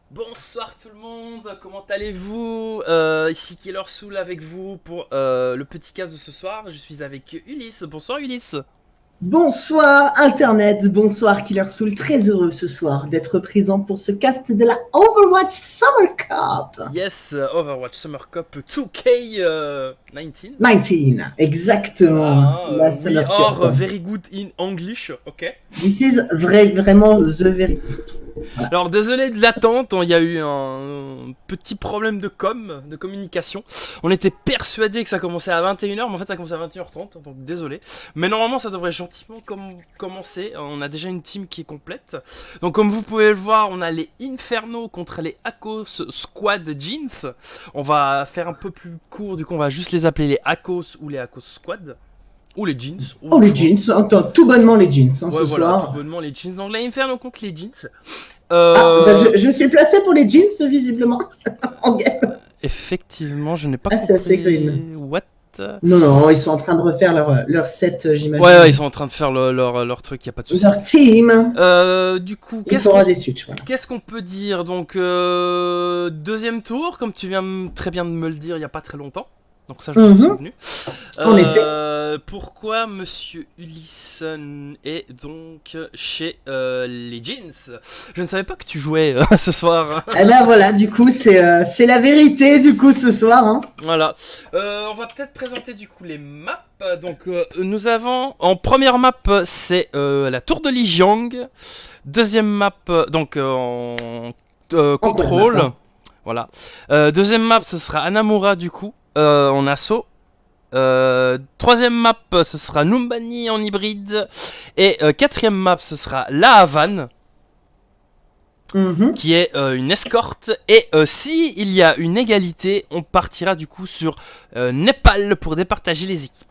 Bonsoir tout le monde, comment allez-vous? Ici Killer Soul avec vous pour le petit cast de ce soir. Je suis avec Ulysse. Bonsoir Ulysse. Bonsoir Internet, bonsoir Killer Soul, très heureux ce soir d'être présent pour ce cast de la Overwatch Summer Cup Yes, Overwatch Summer Cup 2K19. 19, exactement, Voilà, la we Summer Cup. are very good in English, ok. This is vraiment the very good. Voilà. Alors désolé de l'attente, il y a eu un petit problème de de communication. On était persuadé que ça commençait à 21h, mais en fait ça commençait à 21h30, donc désolé. Mais normalement ça devrait gentiment commencer, on a déjà une team qui est complète. Donc comme vous pouvez le voir, on a les Inferno contre les Akos Squad Jeans. On va faire un peu plus court, du coup on va juste les appeler les Akos ou les Akos Squad. Ou les Jeans. Oh les jeans, attends, tout bonnement les jeans Ouais ce voilà, tout soir. bonnement les Jeans. Donc les Inferno contre les Jeans. Ah, bah, Euh... je suis placé pour les jeans visiblement. En game. Effectivement, je n'ai pas Ah, c'est assez compris. green. What? Non, non, ils sont en train de refaire leur set, j'imagine. Ouais, ils sont en train de faire leur truc, y a pas de souci. Leur team. Du coup, Il faudra des suites, voilà. qu'est-ce qu'on peut dire? Donc, deuxième tour, comme tu viens très bien de me le dire il y a pas très longtemps. Donc ça, je me suis souvenu. En effet. Pourquoi Monsieur Ulysse est donc chez les Jeans? Je ne savais pas que tu jouais ce soir. Eh ben voilà, du coup, c'est la vérité, du coup, ce soir. Hein. Voilà. On va peut-être présenter du coup les maps. Donc nous avons en première map c'est la tour de Lijiang. Deuxième map donc en contrôle. Hein. Voilà. Deuxième map ce sera Anamura du coup en assaut. Troisième map ce sera Numbani en hybride. Et quatrième map ce sera La Havane. Qui est une escorte. Et si il y a une égalité, on partira du coup sur Népal pour départager les équipes.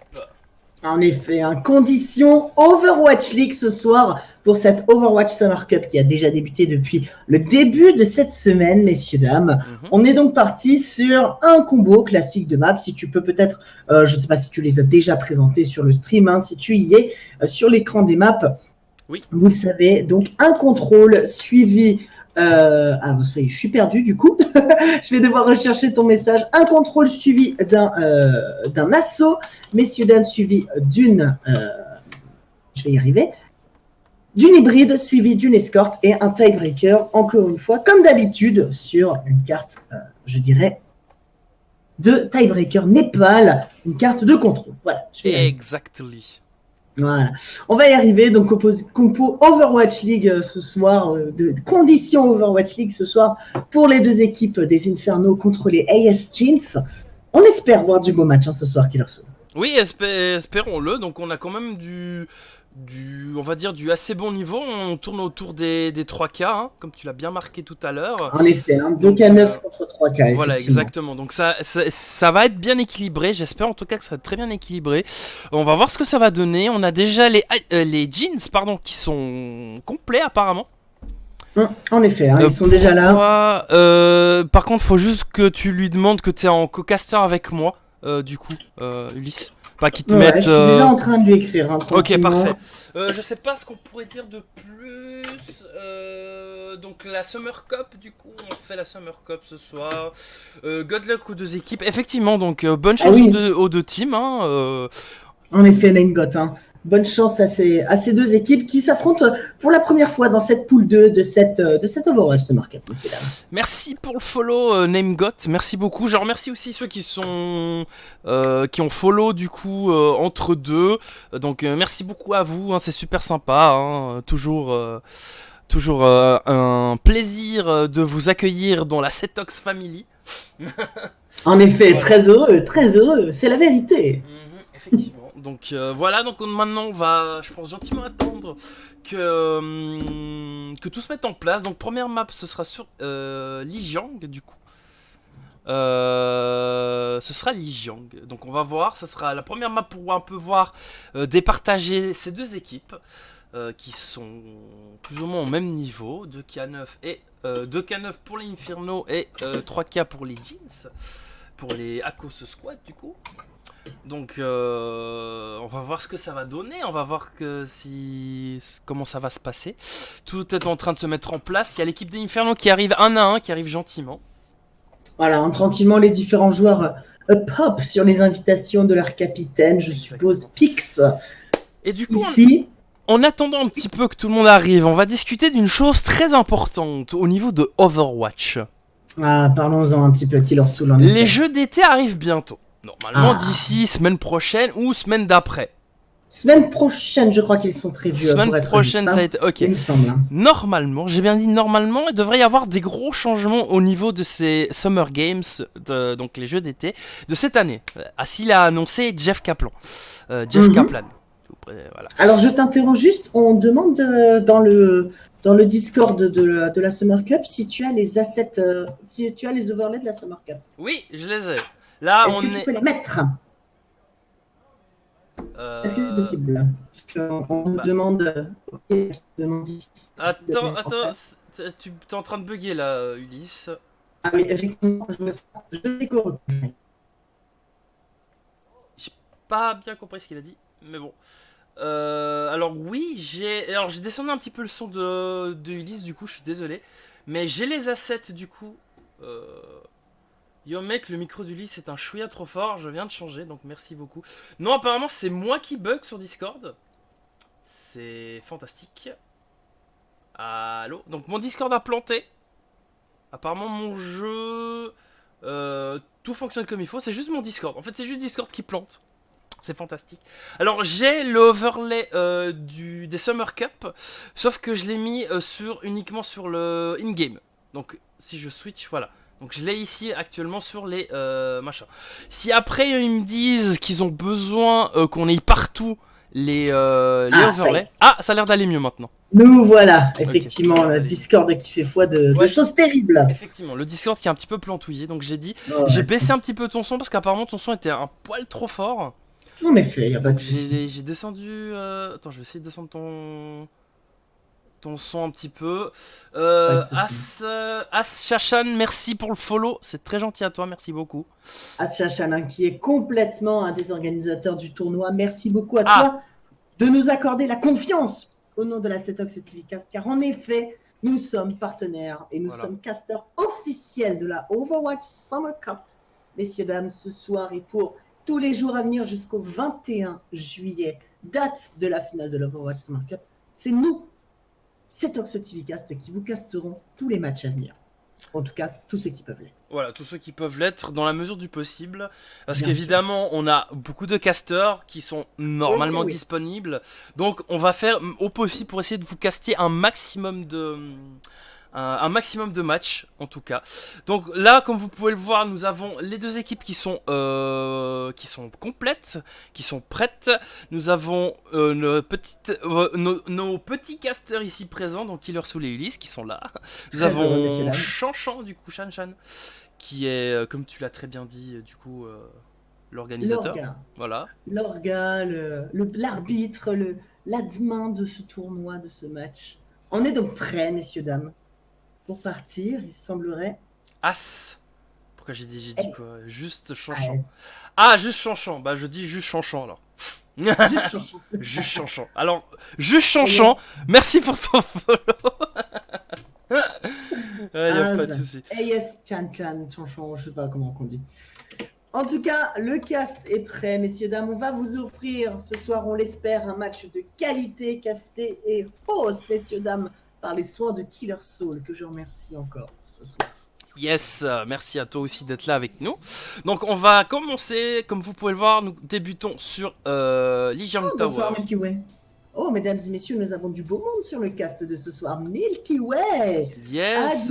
En effet, en condition Overwatch League ce soir pour cette Overwatch Summer Cup qui a déjà débuté depuis le début de cette semaine, messieurs, dames. On est donc parti sur un combo classique de maps. Si tu peux peut-être, je ne sais pas si tu les as déjà présentés sur le stream, hein, si tu y es sur l'écran des maps. Oui. Vous le savez, donc un contrôle suivi. Ah, ça y est, je suis perdu du coup. Je vais devoir rechercher ton message. Un contrôle suivi d'un assaut, messieurs, dames, suivi d'une. Je vais y arriver. D'une hybride suivi d'une escorte et un tiebreaker, encore une fois, comme d'habitude, sur une carte, je dirais, de tiebreaker Népal, une carte de contrôle. Voilà. Exactly. Voilà. On va y arriver. Donc, compo Overwatch League ce soir, de conditions Overwatch League ce soir pour les deux équipes des Inferno contre les AS Jeans. On espère voir du beau match ce soir, Killer Soul. Oui, espérons-le. Donc, on a quand même on va dire du assez bon niveau. On tourne autour des 3K, hein, comme tu l'as bien marqué tout à l'heure. En effet, hein, 2K9 contre 3K. Voilà, exactement. Donc ça va être bien équilibré. J'espère en tout cas que ça va être très bien équilibré. On va voir ce que ça va donner. On a déjà les jeans, pardon, qui sont complets apparemment. En effet, hein, ils sont déjà là. Par contre, faut juste que tu lui demandes que tu es en co-caster avec moi, du coup, Ulysse. Pas qu'il te mette. Je suis déjà en train de lui écrire. Hein, ok, parfait. Je sais pas ce qu'on pourrait dire de plus. Donc la Summer Cup, du coup, on fait la Summer Cup ce soir. Good luck aux deux équipes. Effectivement, donc bonne chance aux deux teams. Hein, En effet, Name Got. Hein. Bonne chance à ces deux équipes qui s'affrontent pour la première fois dans cette poule 2 de cette Overwatch Summer Cup. Merci pour le follow, NameGot. Merci beaucoup. Je remercie aussi ceux qui ont follow du coup entre deux. Donc merci beaucoup à vous. Hein, c'est super sympa. Hein, toujours un plaisir de vous accueillir dans la Setox Family. En effet, voilà. Très heureux, c'est la vérité. Effectivement. Donc voilà, donc maintenant on va, je pense, gentiment attendre que tout se mette en place. Donc première map, ce sera sur Lijiang du coup. Ce sera Lijiang. Donc on va voir, ce sera la première map pour un peu voir départager ces deux équipes. Qui sont plus ou moins au même niveau, 2K9 et 2K9 pour les Inferno et 3K pour les Jeans, pour les Akos Squad du coup. Donc on va voir ce que ça va donner, on va voir comment ça va se passer. Tout est en train de se mettre en place. Il y a l'équipe des Inferno qui arrive un à un, qui arrive gentiment. Voilà, hein, tranquillement, les différents joueurs pop sur les invitations de leur capitaine, je suppose, Pix. Et du coup, ici, en attendant un petit peu que tout le monde arrive, on va discuter d'une chose très importante au niveau de Overwatch. Parlons-en un petit peu, Killer Soul. Les jeux d'été arrivent bientôt. Normalement d'ici semaine prochaine ou semaine d'après. Semaine prochaine, je crois qu'ils sont prévus. Semaine prochaine, ça va être ok. Il me semble. Normalement, j'ai bien dit normalement, il devrait y avoir des gros changements au niveau de ces Summer Games, donc les jeux d'été de cette année. Ainsi l'a annoncé Jeff Kaplan. Kaplan. Voilà. Alors je t'interromps juste, on demande dans le Discord de la Summer Cup si tu as les assets, si tu as les overlays de la Summer Cup. Oui, je les ai. Là, Est-ce que tu peux les mettre? Est-ce que c'est possible? On me demande. Attends, tu es en train de bugger là, Ulysse. Ah oui, effectivement, je découvre. J'ai pas bien compris ce qu'il a dit, mais bon. Alors oui, j'ai descendu un petit peu le son de Ulysse, du coup, je suis désolé. Mais j'ai les assets, du coup. Yo mec, le micro d'Ulysse est un chouïa trop fort, je viens de changer, donc merci beaucoup. Non, apparemment c'est moi qui bug sur Discord. C'est fantastique. Allô? Donc mon Discord a planté. Apparemment mon jeu... tout fonctionne comme il faut, c'est juste mon Discord. En fait c'est juste Discord qui plante. C'est fantastique. Alors j'ai l'overlay des Summer Cup, sauf que je l'ai mis uniquement sur le in-game. Donc si je switch, voilà. Donc je l'ai ici actuellement sur les machins. Si après ils me disent qu'ils ont besoin qu'on ait partout les overlays. Ça a l'air d'aller mieux maintenant. Nous voilà, effectivement, le Discord qui fait foi de choses terribles. Effectivement, le Discord qui est un petit peu plantouillé. Donc j'ai dit, j'ai baissé un petit peu ton son parce qu'apparemment ton son était un poil trop fort. En effet, y a pas de souci. J'ai descendu... Attends, je vais essayer de descendre ton son un petit peu. As Chachan, merci pour le follow. C'est très gentil à toi, merci beaucoup. As Chachan, qui est complètement un des organisateurs du tournoi. Merci beaucoup à toi de nous accorder la confiance au nom de la Setox TV Cast, car en effet, nous sommes partenaires et nous sommes casters officiels de la Overwatch Summer Cup. Messieurs, dames, ce soir et pour tous les jours à venir jusqu'au 21 juillet, date de la finale de l'Overwatch Summer Cup, c'est nous, Setox TV Cast, qui vous casteront tous les matchs à venir. En tout cas, tous ceux qui peuvent l'être. Voilà, tous ceux qui peuvent l'être dans la mesure du possible. Parce qu'évidemment, on a beaucoup de casters qui sont normalement disponibles. Donc, on va faire au possible pour essayer de vous caster un maximum de matchs, en tout cas. Donc là, comme vous pouvez le voir, nous avons les deux équipes qui sont complètes, qui sont prêtes. Nous avons nos petits casters ici présents, donc Killer Soul et Ulysse, qui sont là. Nous avons Chanchan, du coup, Chan, qui est, comme tu l'as très bien dit, du coup, l'organisateur. Voilà. L'arbitre, l'admin de ce tournoi, de ce match. On est donc prêts, messieurs, dames. Pour partir, il semblerait... As. Pourquoi j'ai dit quoi? Juste Chanchan. Juste Chanchan. Bah je dis juste Chanchan alors. Juste Chanchan. Juste Chanchan. Alors, juste Chanchan, merci pour ton follow. Y a pas de souci. Yes, Chanchan, je sais pas comment on dit. En tout cas, le cast est prêt, messieurs, dames. On va vous offrir ce soir, on l'espère, un match de qualité, casté et host, messieurs, dames, par les soins de Killer Soul, que je remercie encore ce soir. Yes, merci à toi aussi d'être là avec nous. Donc on va commencer, comme vous pouvez le voir, nous débutons sur Lijiang Tower. Bonsoir Milky Way. Oh, mesdames et messieurs, nous avons du beau monde sur le cast de ce soir. Milky Way. Yes.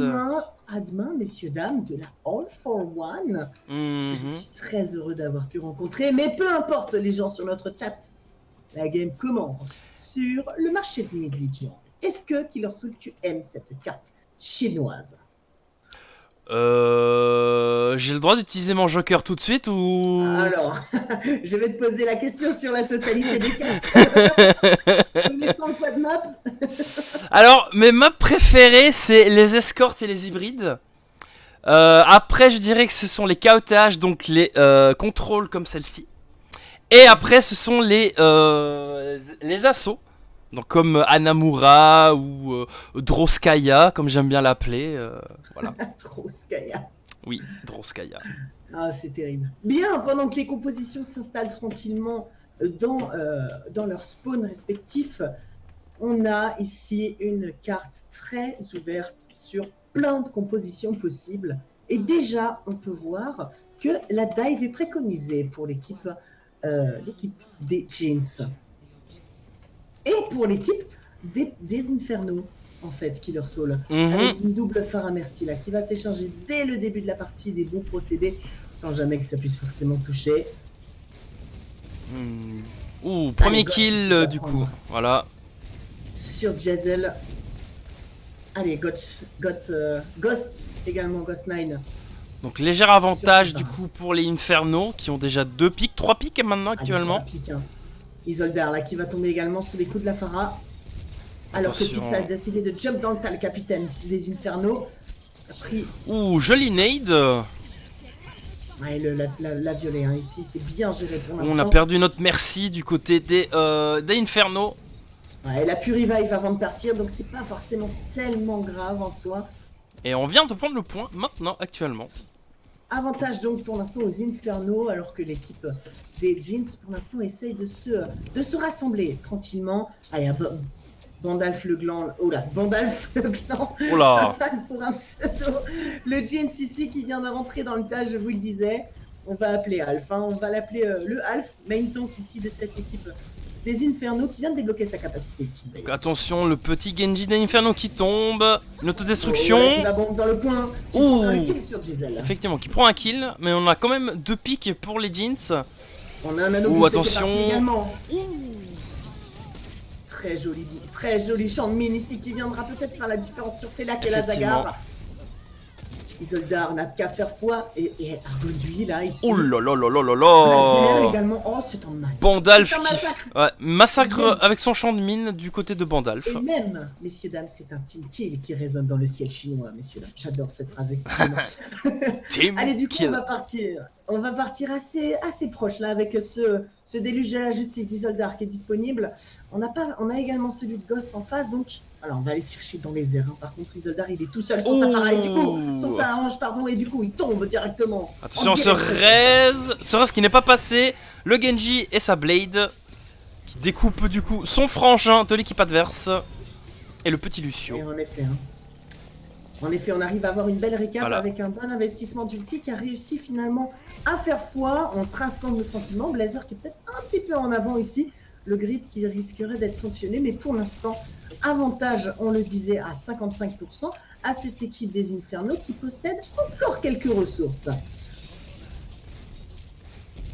Admin, messieurs, dames, de la All for One. Je suis très heureux d'avoir pu rencontrer, mais peu importe les gens sur notre chat. La game commence sur le marché de nuit de Lijiang. Est-ce que, Killer Soul, tu aimes cette carte chinoise? J'ai le droit d'utiliser mon joker tout de suite ou... Alors, je vais te poser la question sur la totalité des cartes. Connaissant quoi de map? Alors, mes maps préférées, c'est les escortes et les hybrides. Après, je dirais que ce sont les chaotages, donc les contrôles comme celle-ci. Et après, ce sont les assauts. Donc comme Anamura ou Droskaya, comme j'aime bien l'appeler. Voilà. Trop Skaya. Oui, Droskaya. Ah, c'est terrible. Bien, pendant que les compositions s'installent tranquillement dans leur spawn respectif, on a ici une carte très ouverte sur plein de compositions possibles. Et déjà, on peut voir que la dive est préconisée pour l'équipe des Jeans. Et pour l'équipe des Infernos, en fait, Killer Soul. Avec une double Pharah Mercy là, qui va s'échanger dès le début de la partie des bons procédés, sans jamais que ça puisse forcément toucher. Ouh, premier Allez, kill du coup. Voilà. Sur Jezel. Allez, Ghost également, Ghost 9. Donc léger avantage du coup pour les Infernos qui ont déjà 2 pics, 3 pics maintenant actuellement. 3 pics, hein. Isoldar là qui va tomber également sous les coups de la Pharah. Alors que Pix a décidé de jump dans le tas, le capitaine des Infernos. A pris... Ouh, joli nade. Ouais, la violet, hein. Ici c'est bien géré pour l'instant. On a perdu notre merci du côté des Infernos. Ouais, elle a pu revive avant de partir, donc c'est pas forcément tellement grave en soi. Et on vient de prendre le point maintenant, actuellement. Avantage donc pour l'instant aux Infernos, alors que l'équipe des Jeans pour l'instant essaye de se rassembler tranquillement. Allez, Bandalf le gland, oh là, Bandalf le gland, oh là. Pour un pseudo. Le Jeans ici qui vient de rentrer dans le tas, je vous le disais. On va appeler Alf, hein. On va l'appeler le Alf, main tank ici de cette équipe des Infernos qui vient de débloquer sa capacité ultime. Donc attention, le petit Genji des Infernos qui tombe, une autodestruction. Qui va bomber dans le point, qui prend un kill sur Giselle. Effectivement, qui prend un kill, mais on a quand même 2 pics pour les Jeans. On a un anneau attention. également. Très joli champ de mine ici qui viendra peut-être faire la différence sur Telak et la Zagar. Isoldar n'a qu'à faire foi et Argonduit là ici. Oh là là là là là là. Laser également. Oh, c'est un massacre. Bandalf un massacre. Ouais, massacre avec son champ de mine du côté de Bandalf. Et même, messieurs dames, c'est un team kill qui résonne dans le ciel chinois, messieurs dames. J'adore cette phrase. Team Allez, du coup, kill. on va partir assez proche là avec ce déluge de la justice d'Isoldar qui est disponible. On a également celui de Ghost en face, donc. Alors on va aller chercher dans les airs. Hein. Par contre, Isoldar il est tout seul sans sa Pharah et du coup, sans sa hanche, pardon, et du coup il tombe directement. Attention, ce qui n'est pas passé. Le Genji et sa Blade qui découpe du coup son frangin de l'équipe adverse et le petit Lucio. Et en effet, hein. En effet, on arrive à avoir une belle récap avec un bon investissement d'ulti qui a réussi finalement à faire foi. On se rassemble tranquillement. Blazer qui est peut-être un petit peu en avant ici. Le grid qui risquerait d'être sanctionné, mais pour l'instant, avantage, on le disait, à 55% à cette équipe des Infernos qui possède encore quelques ressources.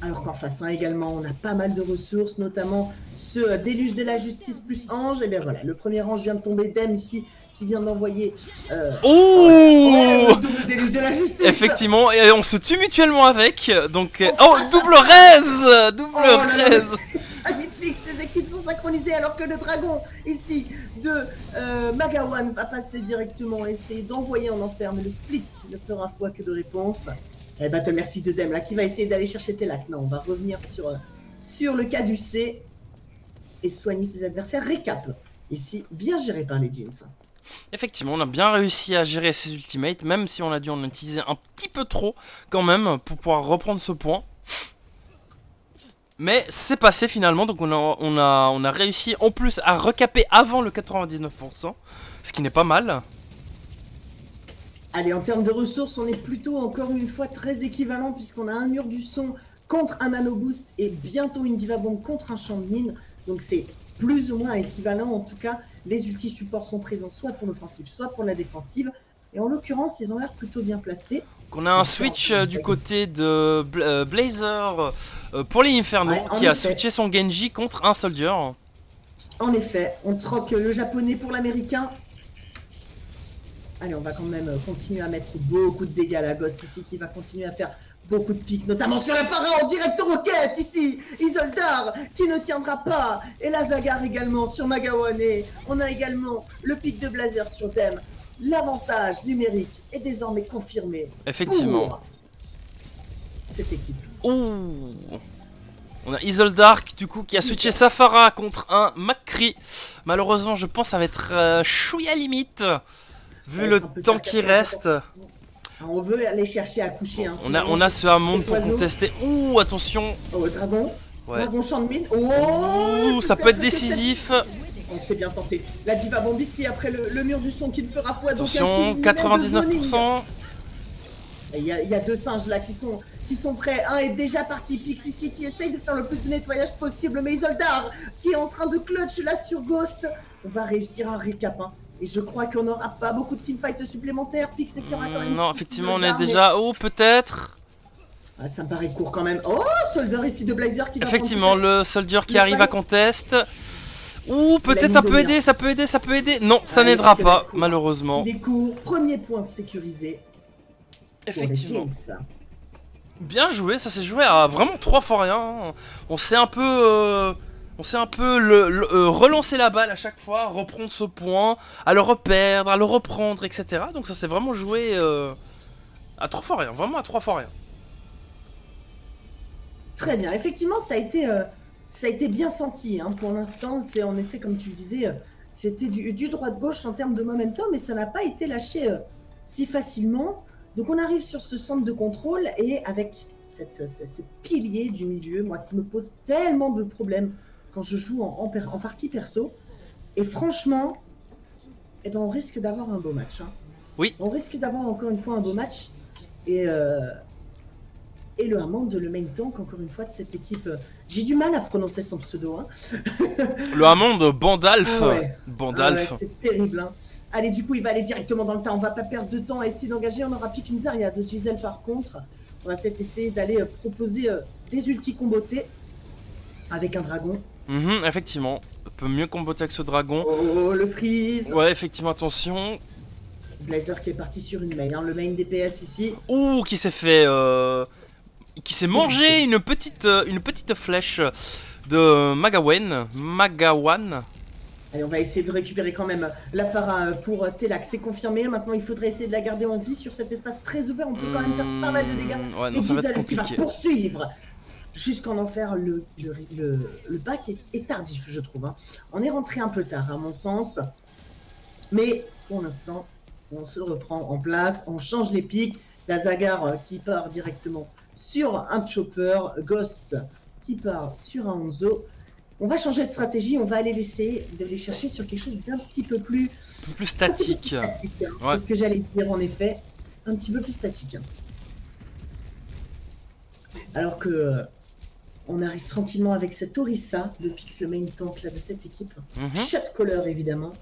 Alors qu'en face, hein, également, on a pas mal de ressources, notamment ce déluge de la justice plus ange. Et bien voilà, le premier ange vient de tomber, Dem ici, qui vient d'envoyer... le déluge de la justice. Effectivement, et on se tue mutuellement avec, donc... double raise. Double raise. Magnifique, ces équipes sont synchronisées alors que le dragon ici de Magawan va passer directement essayer d'envoyer en enfer, mais le split ne fera foi que de réponse. Et battle merci de Dem là qui va essayer d'aller chercher Telak. Non, on va revenir sur le cas du C et soigner ses adversaires. Récap ici, bien géré par les Jeans. Effectivement, on a bien réussi à gérer ses ultimates, même si on a dû en utiliser un petit peu trop quand même pour pouvoir reprendre ce point. Mais c'est passé finalement, donc on a réussi en plus à recaper avant le 99%, ce qui n'est pas mal. Allez, en termes de ressources, on est plutôt encore une fois très équivalent puisqu'on a un mur du son contre un nano boost et bientôt une diva bomb contre un champ de mine. Donc c'est plus ou moins équivalent. En tout cas, les ulti supports sont présents soit pour l'offensive, soit pour la défensive. Et en l'occurrence, ils ont l'air plutôt bien placés. On a un switch du côté de Blazer pour les Infernos qui a switché son Genji contre un Soldier. En effet, on troque le japonais pour l'américain. Allez, on va quand même continuer à mettre beaucoup de dégâts à la Ghost ici qui va continuer à faire beaucoup de pics, notamment sur la Pharah en direct roquette ici. Isoldar qui ne tiendra pas et la Zagar également sur Magawan. Et on a également le pic de Blazer sur Dem. L'avantage numérique est désormais confirmé. Effectivement. Pour cette équipe. Ouh. On a Isoldark du coup qui a switché Safara contre un McCree. Malheureusement je pense que ça va être chouïa limite. Vu le temps qui reste. On veut aller chercher à coucher. Hein, on a ce Hammond pour contester. Ouh, attention. Oh, dragon. Ouais. Dragon champ de mine. Oh, ça peut être décisif. On s'est bien tenté. La diva bombe ici après le mur du son qui le fera foi. Attention, donc 99%. Il y a deux singes là qui sont prêts. Un est déjà parti. Pix ici qui essaye de faire le plus de nettoyage possible. Mais Isoldar qui est en train de clutch là sur Ghost. On va réussir un récap. Hein. Et je crois qu'on n'aura pas beaucoup de teamfights supplémentaires. Pix qui aura quand même. Non, effectivement, on est déjà. Oh, peut-être. Ah, ça me paraît court quand même. Oh, Soldier ici de Blazer qui va. Effectivement, le Soldier qui arrive à contest. Ouh, peut-être ça peut aider, ça peut aider. Non, ça n'aidera pas, malheureusement. Les coups, premier point sécurisé. Effectivement. Bien joué, ça s'est joué à vraiment 3 fois rien. On s'est un peu. Relancer la balle à chaque fois, reprendre ce point, à le reperdre, à le reprendre, etc. Donc ça s'est vraiment joué à 3 fois rien, vraiment à 3 fois rien. Très bien, effectivement ça a été bien senti, hein. Pour l'instant c'est en effet comme tu le disais, c'était du droite-gauche en termes de momentum, mais ça n'a pas été lâché si facilement. Donc on arrive sur ce centre de contrôle et avec ce pilier du milieu, moi qui me pose tellement de problèmes quand je joue en partie perso. Et franchement, eh ben on risque d'avoir un beau match. Hein. Oui. On risque d'avoir encore une fois un beau match. Et le Hammond, le main tank, encore une fois, de cette équipe. J'ai du mal à prononcer son pseudo. Hein. Le Hammond, Bandalf. Ah ouais. Bandalf. Ah ouais, c'est terrible. Hein. Allez, du coup, il va aller directement dans le tas. On va pas perdre de temps à essayer d'engager. On aura Pick Zarya de Giselle par contre. On va peut-être essayer d'aller proposer des ultis combotés avec un dragon. Effectivement, on peut mieux comboter avec ce dragon. Oh, le freeze. Ouais, effectivement, attention. Blazer qui est parti sur une main, hein, le main DPS ici. Ouh, qui s'est fait... qui s'est mangé une petite flèche de Magawan. Allez, on va essayer de récupérer quand même la Pharah pour Telak, c'est confirmé. Maintenant, il faudrait essayer de la garder en vie sur cet espace très ouvert. On peut quand même faire pas mal de dégâts. Ouais, non, ça va être compliqué. Qui va poursuivre jusqu'en enfer. Le bac est tardif, je trouve. Hein. On est rentré un peu tard, à mon sens. Mais pour l'instant, on se reprend en place. On change les pics. La Zagar qui part directement sur un chopper. Ghost qui part sur un Hanzo. On va changer de stratégie, on va aller essayer de les chercher sur quelque chose d'un petit peu plus statique. Hein. Ouais. C'est ce que j'allais dire en effet, un petit peu plus statique. Alors que on arrive tranquillement avec cette Orisa de Pix, le main tank là, de cette équipe. Shot caller évidemment.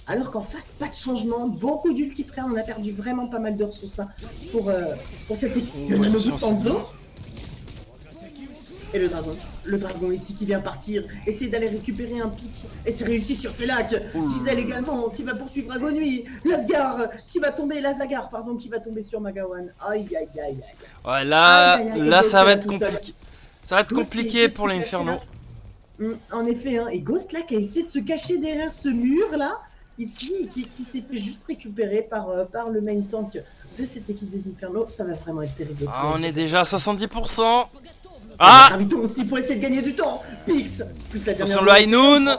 Alors qu'en face, pas de changement, beaucoup d'ulti près, on a perdu vraiment pas mal de ressources hein, pour cette équipe. Le Nanoboot Hanzo. Et le dragon ici qui vient partir, essayer d'aller récupérer un pic, et c'est réussi sur Telak. Giselle également qui va poursuivre Agonui, Lasgar qui va tomber, Lazagar pardon, qui va tomber sur Magawan. Aïe aïe aïe aïe. Ouais là ça va être compliqué. Ça va être compliqué pour l'Inferno. En effet, hein, et Ghost là qui a essayé de se cacher derrière ce mur là, ici, qui s'est fait juste récupérer par le main tank de cette équipe des Inferno, ça va vraiment être terrible. Ah, on est déjà à 70%. Ah, Raviton aussi pour essayer de gagner du temps. Pix plus la dernière. Sur le High Noon.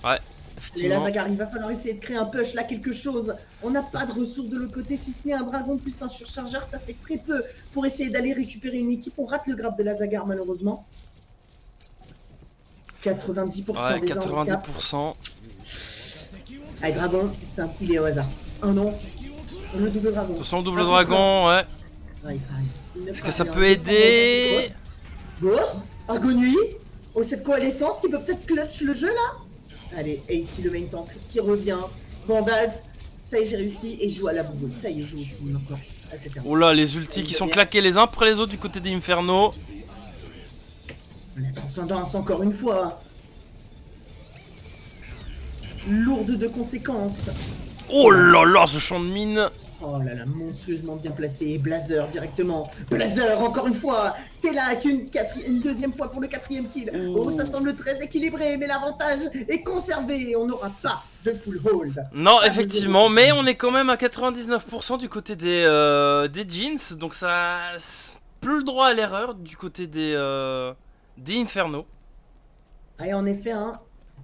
Ouais, effectivement. Et là, Zagar, il va falloir essayer de créer un push là, quelque chose. On n'a pas de ressources de l'autre côté, si ce n'est un dragon plus un surchargeur, ça fait très peu pour essayer d'aller récupérer une équipe. On rate le grab de la Zagar malheureusement. 90% des 90%. Allez, dragon, il est au hasard. Oh non, le double dragon. Attention, double dragon, ouais. Est-ce que ça peut aider? Ghost, Argonui, cette coalescence qui peut peut-être clutch le jeu là. Allez, et ici le main tank qui revient. Vandalf, ça y est, j'ai réussi et je joue à la bouboule. Ça y est, je joue au team encore. Oh là, les ultis qui sont claqués les uns après les autres du côté des Inferno. La transcendance encore une fois. Lourde de conséquences. Oh là là, ce champ de mine. Oh là là, monstrueusement bien placé. Et Blazer directement. Blazer encore une fois. Telak une deuxième fois pour le 4e kill. Oh, ça semble très équilibré, mais l'avantage est conservé. On n'aura pas de full hold. Non, effectivement, mais on est quand même à 99% du côté des Jeans. Donc ça plus le droit à l'erreur du côté des d'Inferno. Ah, et en effet, hein,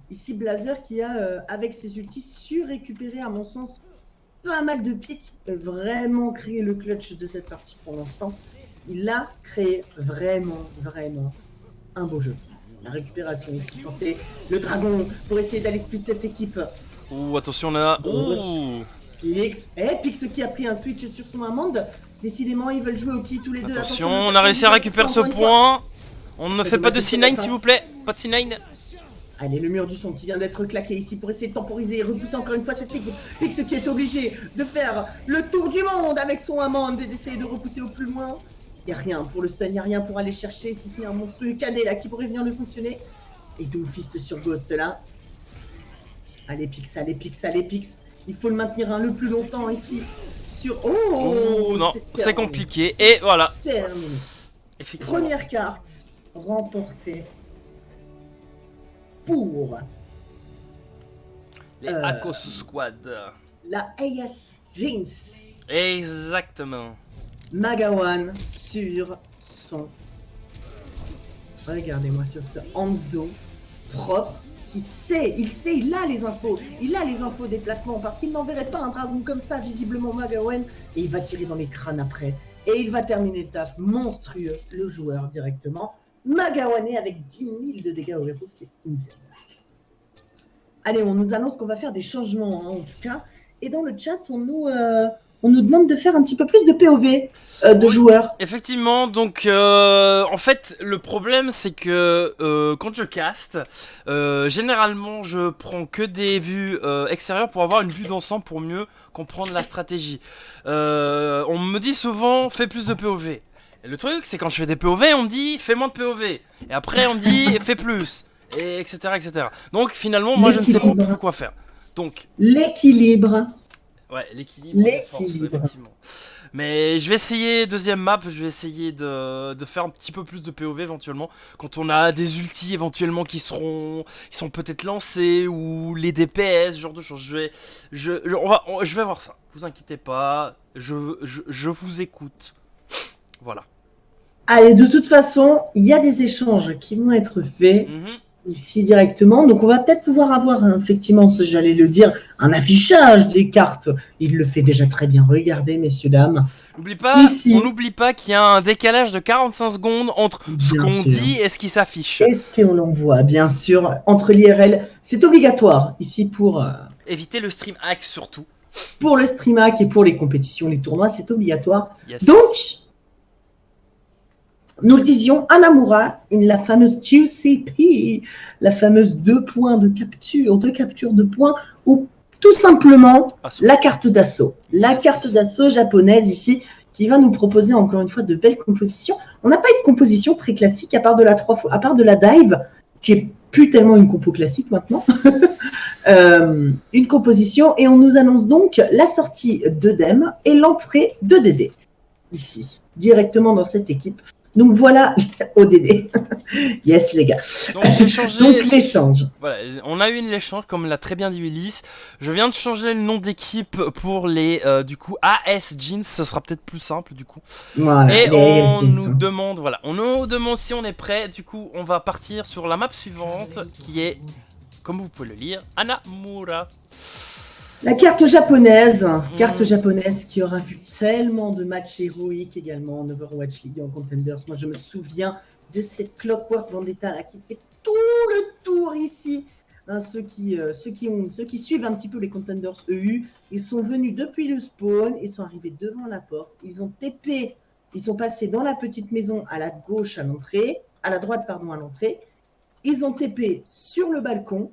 ici Blazer qui a, avec ses ultis, su récupérer, à mon sens, pas mal de pics, vraiment créé le clutch de cette partie pour l'instant. Il a créé vraiment un beau jeu. La récupération ici, tenter le dragon pour essayer d'aller split cette équipe. Ouh, attention, on a... Ghost, Ouh. Pix, Pix qui a pris un switch sur son amende. Décidément, ils veulent jouer au qui tous les deux. Attention, le on a réussi à récupérer ce encore une fois. point. On ne C'est fait pas de dommage de C9 faire s'il ça. vous plaît. Pas de C9. Allez, le mur du son qui vient d'être claqué ici pour essayer de temporiser et repousser encore une fois cette équipe. Pix qui est obligé de faire le tour du monde avec son amende et d'essayer de repousser au plus loin. Il n'y a rien pour le stun, il n'y a rien pour aller chercher, si ce n'est un monstrueux cadet là qui pourrait venir le sanctionner. Et Doomfist sur Ghost là. Allez Pix, allez Pix, allez Pix. Il faut le maintenir le plus longtemps ici. Sur... Ouh, non, c'est terminé. compliqué. Et voilà. Terminé. Effectivement. Première carte remportée pour Les Akos Squad. la AS Jeans. Exactement. Magawan sur son... Regardez-moi sur ce Hanzo propre qui sait, il a les infos. Il a les infos des placements parce qu'il n'enverrait pas un dragon comme ça, visiblement Magawan. Et il va tirer dans les crânes après. Et il va terminer le taf monstrueux, le joueur directement. Magawané avec 10 000 de dégâts au héros, c'est insane. Allez, on nous annonce qu'on va faire des changements, hein, en tout cas. Et dans le chat, on nous demande de faire un petit peu plus de POV de Oui. joueurs. Effectivement, donc en fait le problème c'est que quand je caste, généralement je prends que des vues extérieures pour avoir une vue d'ensemble pour mieux comprendre la stratégie. On me dit souvent fais plus de POV. Et le truc c'est quand je fais des POV on me dit fais moins de POV. Et après on me dit fais plus. Et etc etc. Donc finalement moi je ne sais pas plus quoi faire. Donc l'équilibre. ouais, l'équilibre des forces, L'équilibre. effectivement. Mais je vais essayer, deuxième map, je vais essayer de faire un petit peu plus de POV éventuellement. Quand on a des ultis éventuellement qui sont peut-être lancés ou les DPS, ce genre de choses. Je vais voir ça. Vous inquiétez pas, je vous écoute. Voilà. Allez, de toute façon, il y a des échanges qui vont être faits ici directement. Donc, on va peut-être pouvoir avoir, hein, effectivement, j'allais le dire, un affichage des cartes. Il le fait déjà très bien. Regardez, messieurs, dames. On n'oublie pas qu'il y a un décalage de 45 secondes entre ce Bien qu'on sûr. dit et ce qui s'affiche. Est-ce qu'on l'envoie, bien sûr, entre l'IRL. C'est obligatoire ici pour Évitez le stream hack surtout. le stream hack et pour les compétitions, les tournois, c'est obligatoire. Yes. Donc, nous le disions, Anamura, la fameuse QCP, la fameuse 2 points de capture de points, ou tout simplement la carte d'assaut. La carte d'assaut japonaise ici, qui va nous proposer encore une fois de belles compositions. On n'a pas une composition très classique, à part de la dive, qui est plus tellement une compo classique maintenant. Une composition, et on nous annonce donc la sortie de Dem et l'entrée de DD, ici, directement dans cette équipe. Donc voilà, ODD. Yes, les gars. Donc j'ai changé. Donc l'échange. Voilà, on a eu l'échange, comme l'a très bien dit Ulysse. Je viens de changer le nom d'équipe pour les, du coup, AS Jeans. Ce sera peut-être plus simple, du coup. Voilà, et on Jeans, nous demande, voilà, on nous demande si on est prêt. Du coup, on va partir sur la map suivante, qui est, comme vous pouvez le lire, Anamura. La carte japonaise qui aura vu tellement de matchs héroïques également en Overwatch League et en Contenders. Moi, je me souviens de cette Clockwork Vendetta là, qui fait tout le tour ici. Hein, ceux qui suivent un petit peu les Contenders EU, ils sont venus depuis le spawn, ils sont arrivés devant la porte, ils ont TP, ils sont passés dans la petite maison à la gauche à l'entrée, à la droite pardon à l'entrée, ils ont TP sur le balcon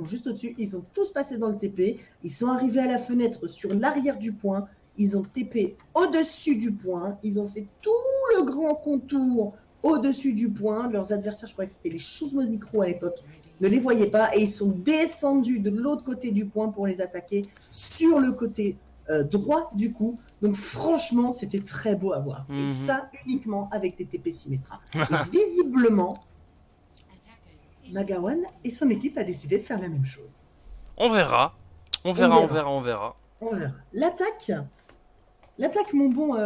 juste au-dessus, ils ont tous passé dans le TP, ils sont arrivés à la fenêtre sur l'arrière du point, ils ont TP au-dessus du point, ils ont fait tout le grand contour au-dessus du point, leurs adversaires, je crois que c'était les Shoes Micro à l'époque, ne les voyaient pas, et ils sont descendus de l'autre côté du point pour les attaquer sur le côté droit du coup. Donc franchement, c'était très beau à voir. Et ça uniquement avec des TP Symmetra. Et visiblement, Magawan et son équipe a décidé de faire la même chose. On verra. On verra. L'attaque L'attaque, mon bon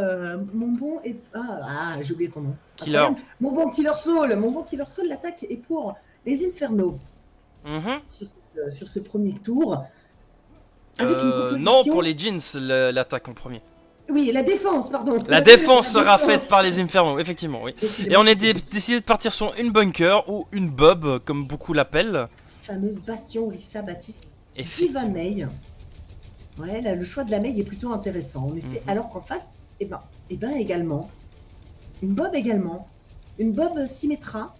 est... j'ai oublié ton nom. Killer. Mon bon Killer Soul, l'attaque est pour les Infernos. Sur ce premier tour. Avec une composition... Non, pour les jeans, l'attaque en premier. Oui, la défense, pardon. La défense sera faite par les Infernos, effectivement, oui. Et on a décidé de partir sur une bunker ou une bob, comme beaucoup l'appellent. Fameuse bastion Rissa Baptiste Diva May. Ouais, là, le choix de la May est plutôt intéressant, en effet. Alors qu'en face, eh ben également, une bob Symmetra.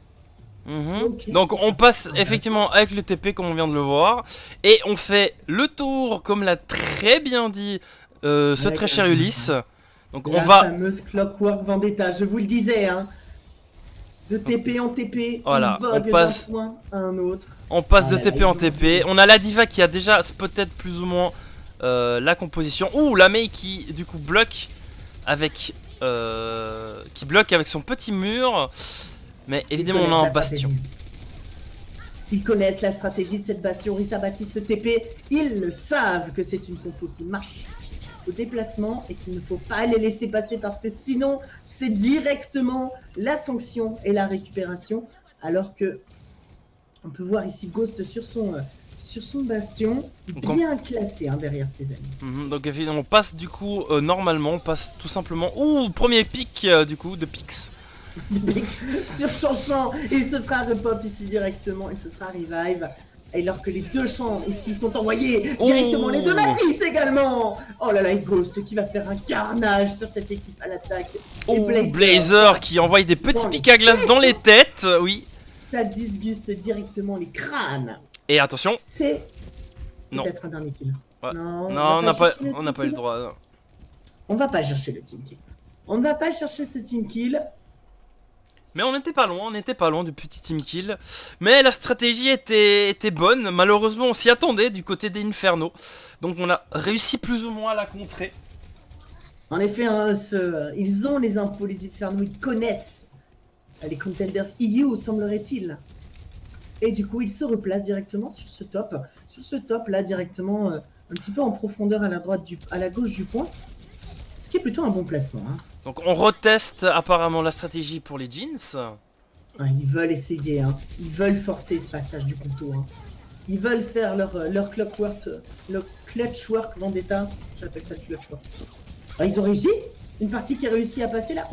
Okay. Donc on passe effectivement avec le TP comme on vient de le voir. Et on fait le tour, comme l'a très bien dit ce très cher Ulysse. Donc la on va... fameuse Clockwork Vendetta, je vous le disais, hein. De TP en TP, voilà, on passe d'un point à un autre. On passe de TP en TP. On a la diva qui a déjà spotted plus ou moins la composition. Ouh, la Mei qui du coup bloque avec son petit mur. Mais évidemment on a un bastion. Ils connaissent la stratégie de cette bastion Rissa Baptiste TP. Ils le savent que c'est une compo qui marche au déplacement et qu'il ne faut pas les laisser passer parce que sinon c'est directement la sanction et la récupération. Alors que on peut voir ici Ghost sur son bastion, bien classé derrière ses amis. Donc évidemment on passe du coup normalement, on passe tout simplement... Ouh, premier pic du coup de Pix. Sur son champ, il se fera repop ici directement, il se fera revive. Alors que les deux champs ici sont envoyés directement, les deux matrices également. Oh là là, et Ghost qui va faire un carnage sur cette équipe à l'attaque. Oh, Blazer qui envoie des petits pics à glace dans les têtes, oui. Ça disguste directement les crânes. Et attention. C'est peut-être un dernier kill. Ouais. Non, on n'a pas eu le droit. Non. On va pas chercher le team kill. On ne va pas chercher ce team kill. Mais on n'était pas loin du petit team kill. Mais la stratégie était bonne. Malheureusement, on s'y attendait du côté des Infernos. Donc on a réussi plus ou moins à la contrer. En effet, ils ont les infos, les Infernos, ils connaissent les Contenders EU, semblerait-il. Et du coup, ils se replacent directement sur ce top. Sur ce top là, directement, un petit peu en profondeur à la gauche du point. Ce qui est plutôt un bon placement. Donc on reteste apparemment la stratégie pour les jeans. Ils veulent essayer, ils veulent forcer ce passage du contour. Ils veulent faire leur clutchwork Vendetta. J'appelle ça le clutchwork. Ils ont réussi. Une partie qui a réussi à passer là.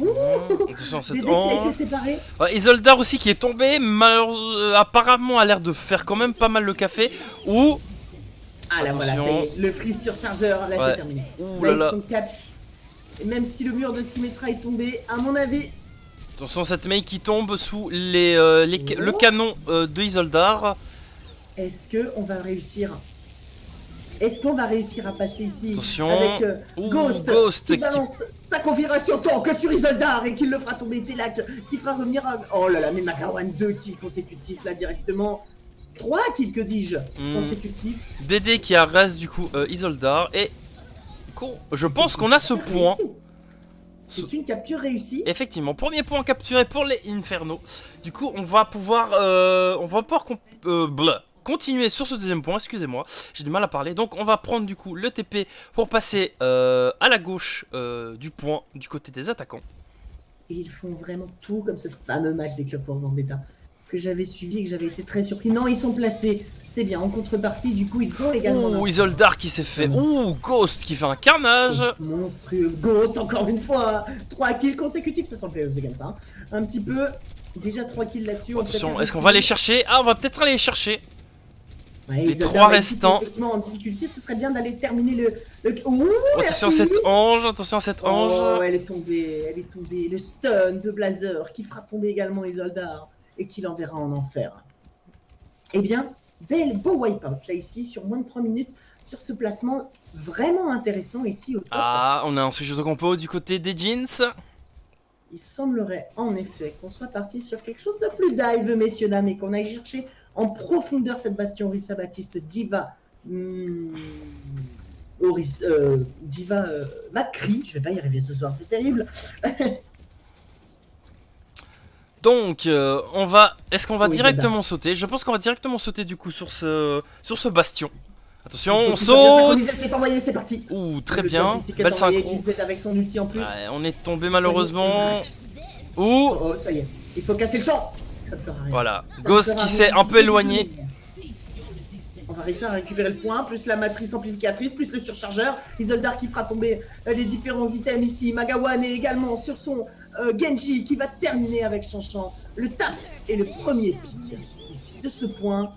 Attention, Dédé qui a été séparé. Isoldar aussi qui est tombé. Apparemment a l'air de faire quand même pas mal le café. Ou... Ah là voilà, c'est le freeze surchargeur. Là c'est terminé. Là ils sont catch. Et même si le mur de Symmetra est tombé, à mon avis... Attention, cette Mei qui tombe sous le canon de Isoldar. Est-ce qu'on va réussir à passer ici? Attention. Avec Ghost qui balance sa configuration tank sur Isoldar et qui le fera tomber Telak, qui fera revenir à... Oh là là, mais Magawan 2 kills consécutifs là directement. 3 kills, que dis-je, consécutifs. Dédé qui reste du coup Isoldar et... Je pense qu'on a ce point. C'est une capture réussie. Effectivement, premier point capturé pour les Infernos. Du coup, on va pouvoir continuer sur ce deuxième point. Excusez-moi, j'ai du mal à parler. Donc, on va prendre du coup le TP pour passer à la gauche du point, du côté des attaquants. Et ils font vraiment tout comme ce fameux match des clubs pour Vendetta que j'avais suivi et que j'avais été très surpris. Non, ils sont placés, c'est bien, en contrepartie, du coup, ils sont également... Ouh, Isoldar qui s'est fait... Ouh, Ghost qui fait un carnage. Ghost monstrueux, Ghost encore une fois. 3 kills consécutifs, ça sent plaisir, c'est comme ça. Un petit peu, déjà 3 kills là-dessus. Attention, est-ce qu'on va aller chercher? Ah, on va peut-être aller chercher. Ouais, les 3 restants. Effectivement, en difficulté, ce serait bien d'aller terminer le... Ouh, attention à cette ange, attention à cette ange. Oh, elle est tombée. Le stun de Blazer qui fera tomber également Isoldar et qui l'enverra en enfer. Eh bien, beau wipeout là ici, sur moins de 3 minutes, sur ce placement vraiment intéressant ici au top. Ah, on a un switch de compo du côté des jeans. Il semblerait en effet qu'on soit parti sur quelque chose de plus dive, messieurs, dames, et qu'on aille chercher en profondeur cette bastion Rissa Baptiste Diva. Diva Macri, je vais pas y arriver ce soir, c'est terrible. Donc, est-ce qu'on va directement sauter? Je pense qu'on va directement sauter du coup sur ce bastion. Attention, Il faut on que tout soit bien saute. synchronisé, c'est envoyé, c'est parti. Ouh, très Le bien. jump ici qui est Belle envoyé, synchro. GZ avec son ulti en plus. Ouais, on est tombé malheureusement. Ouh, Oh, ça y est, il faut casser le champ. Ça ne fera rien. voilà. Ça ne Ghost fera qui rien. s'est un peu éloigné. On va réussir à récupérer le point, plus la matrice amplificatrice, plus le surchargeur. Isoldar qui fera tomber les différents items ici. Magawan est également sur son Genji qui va terminer avec Chanchan. Le taf est le premier pic ici de ce point.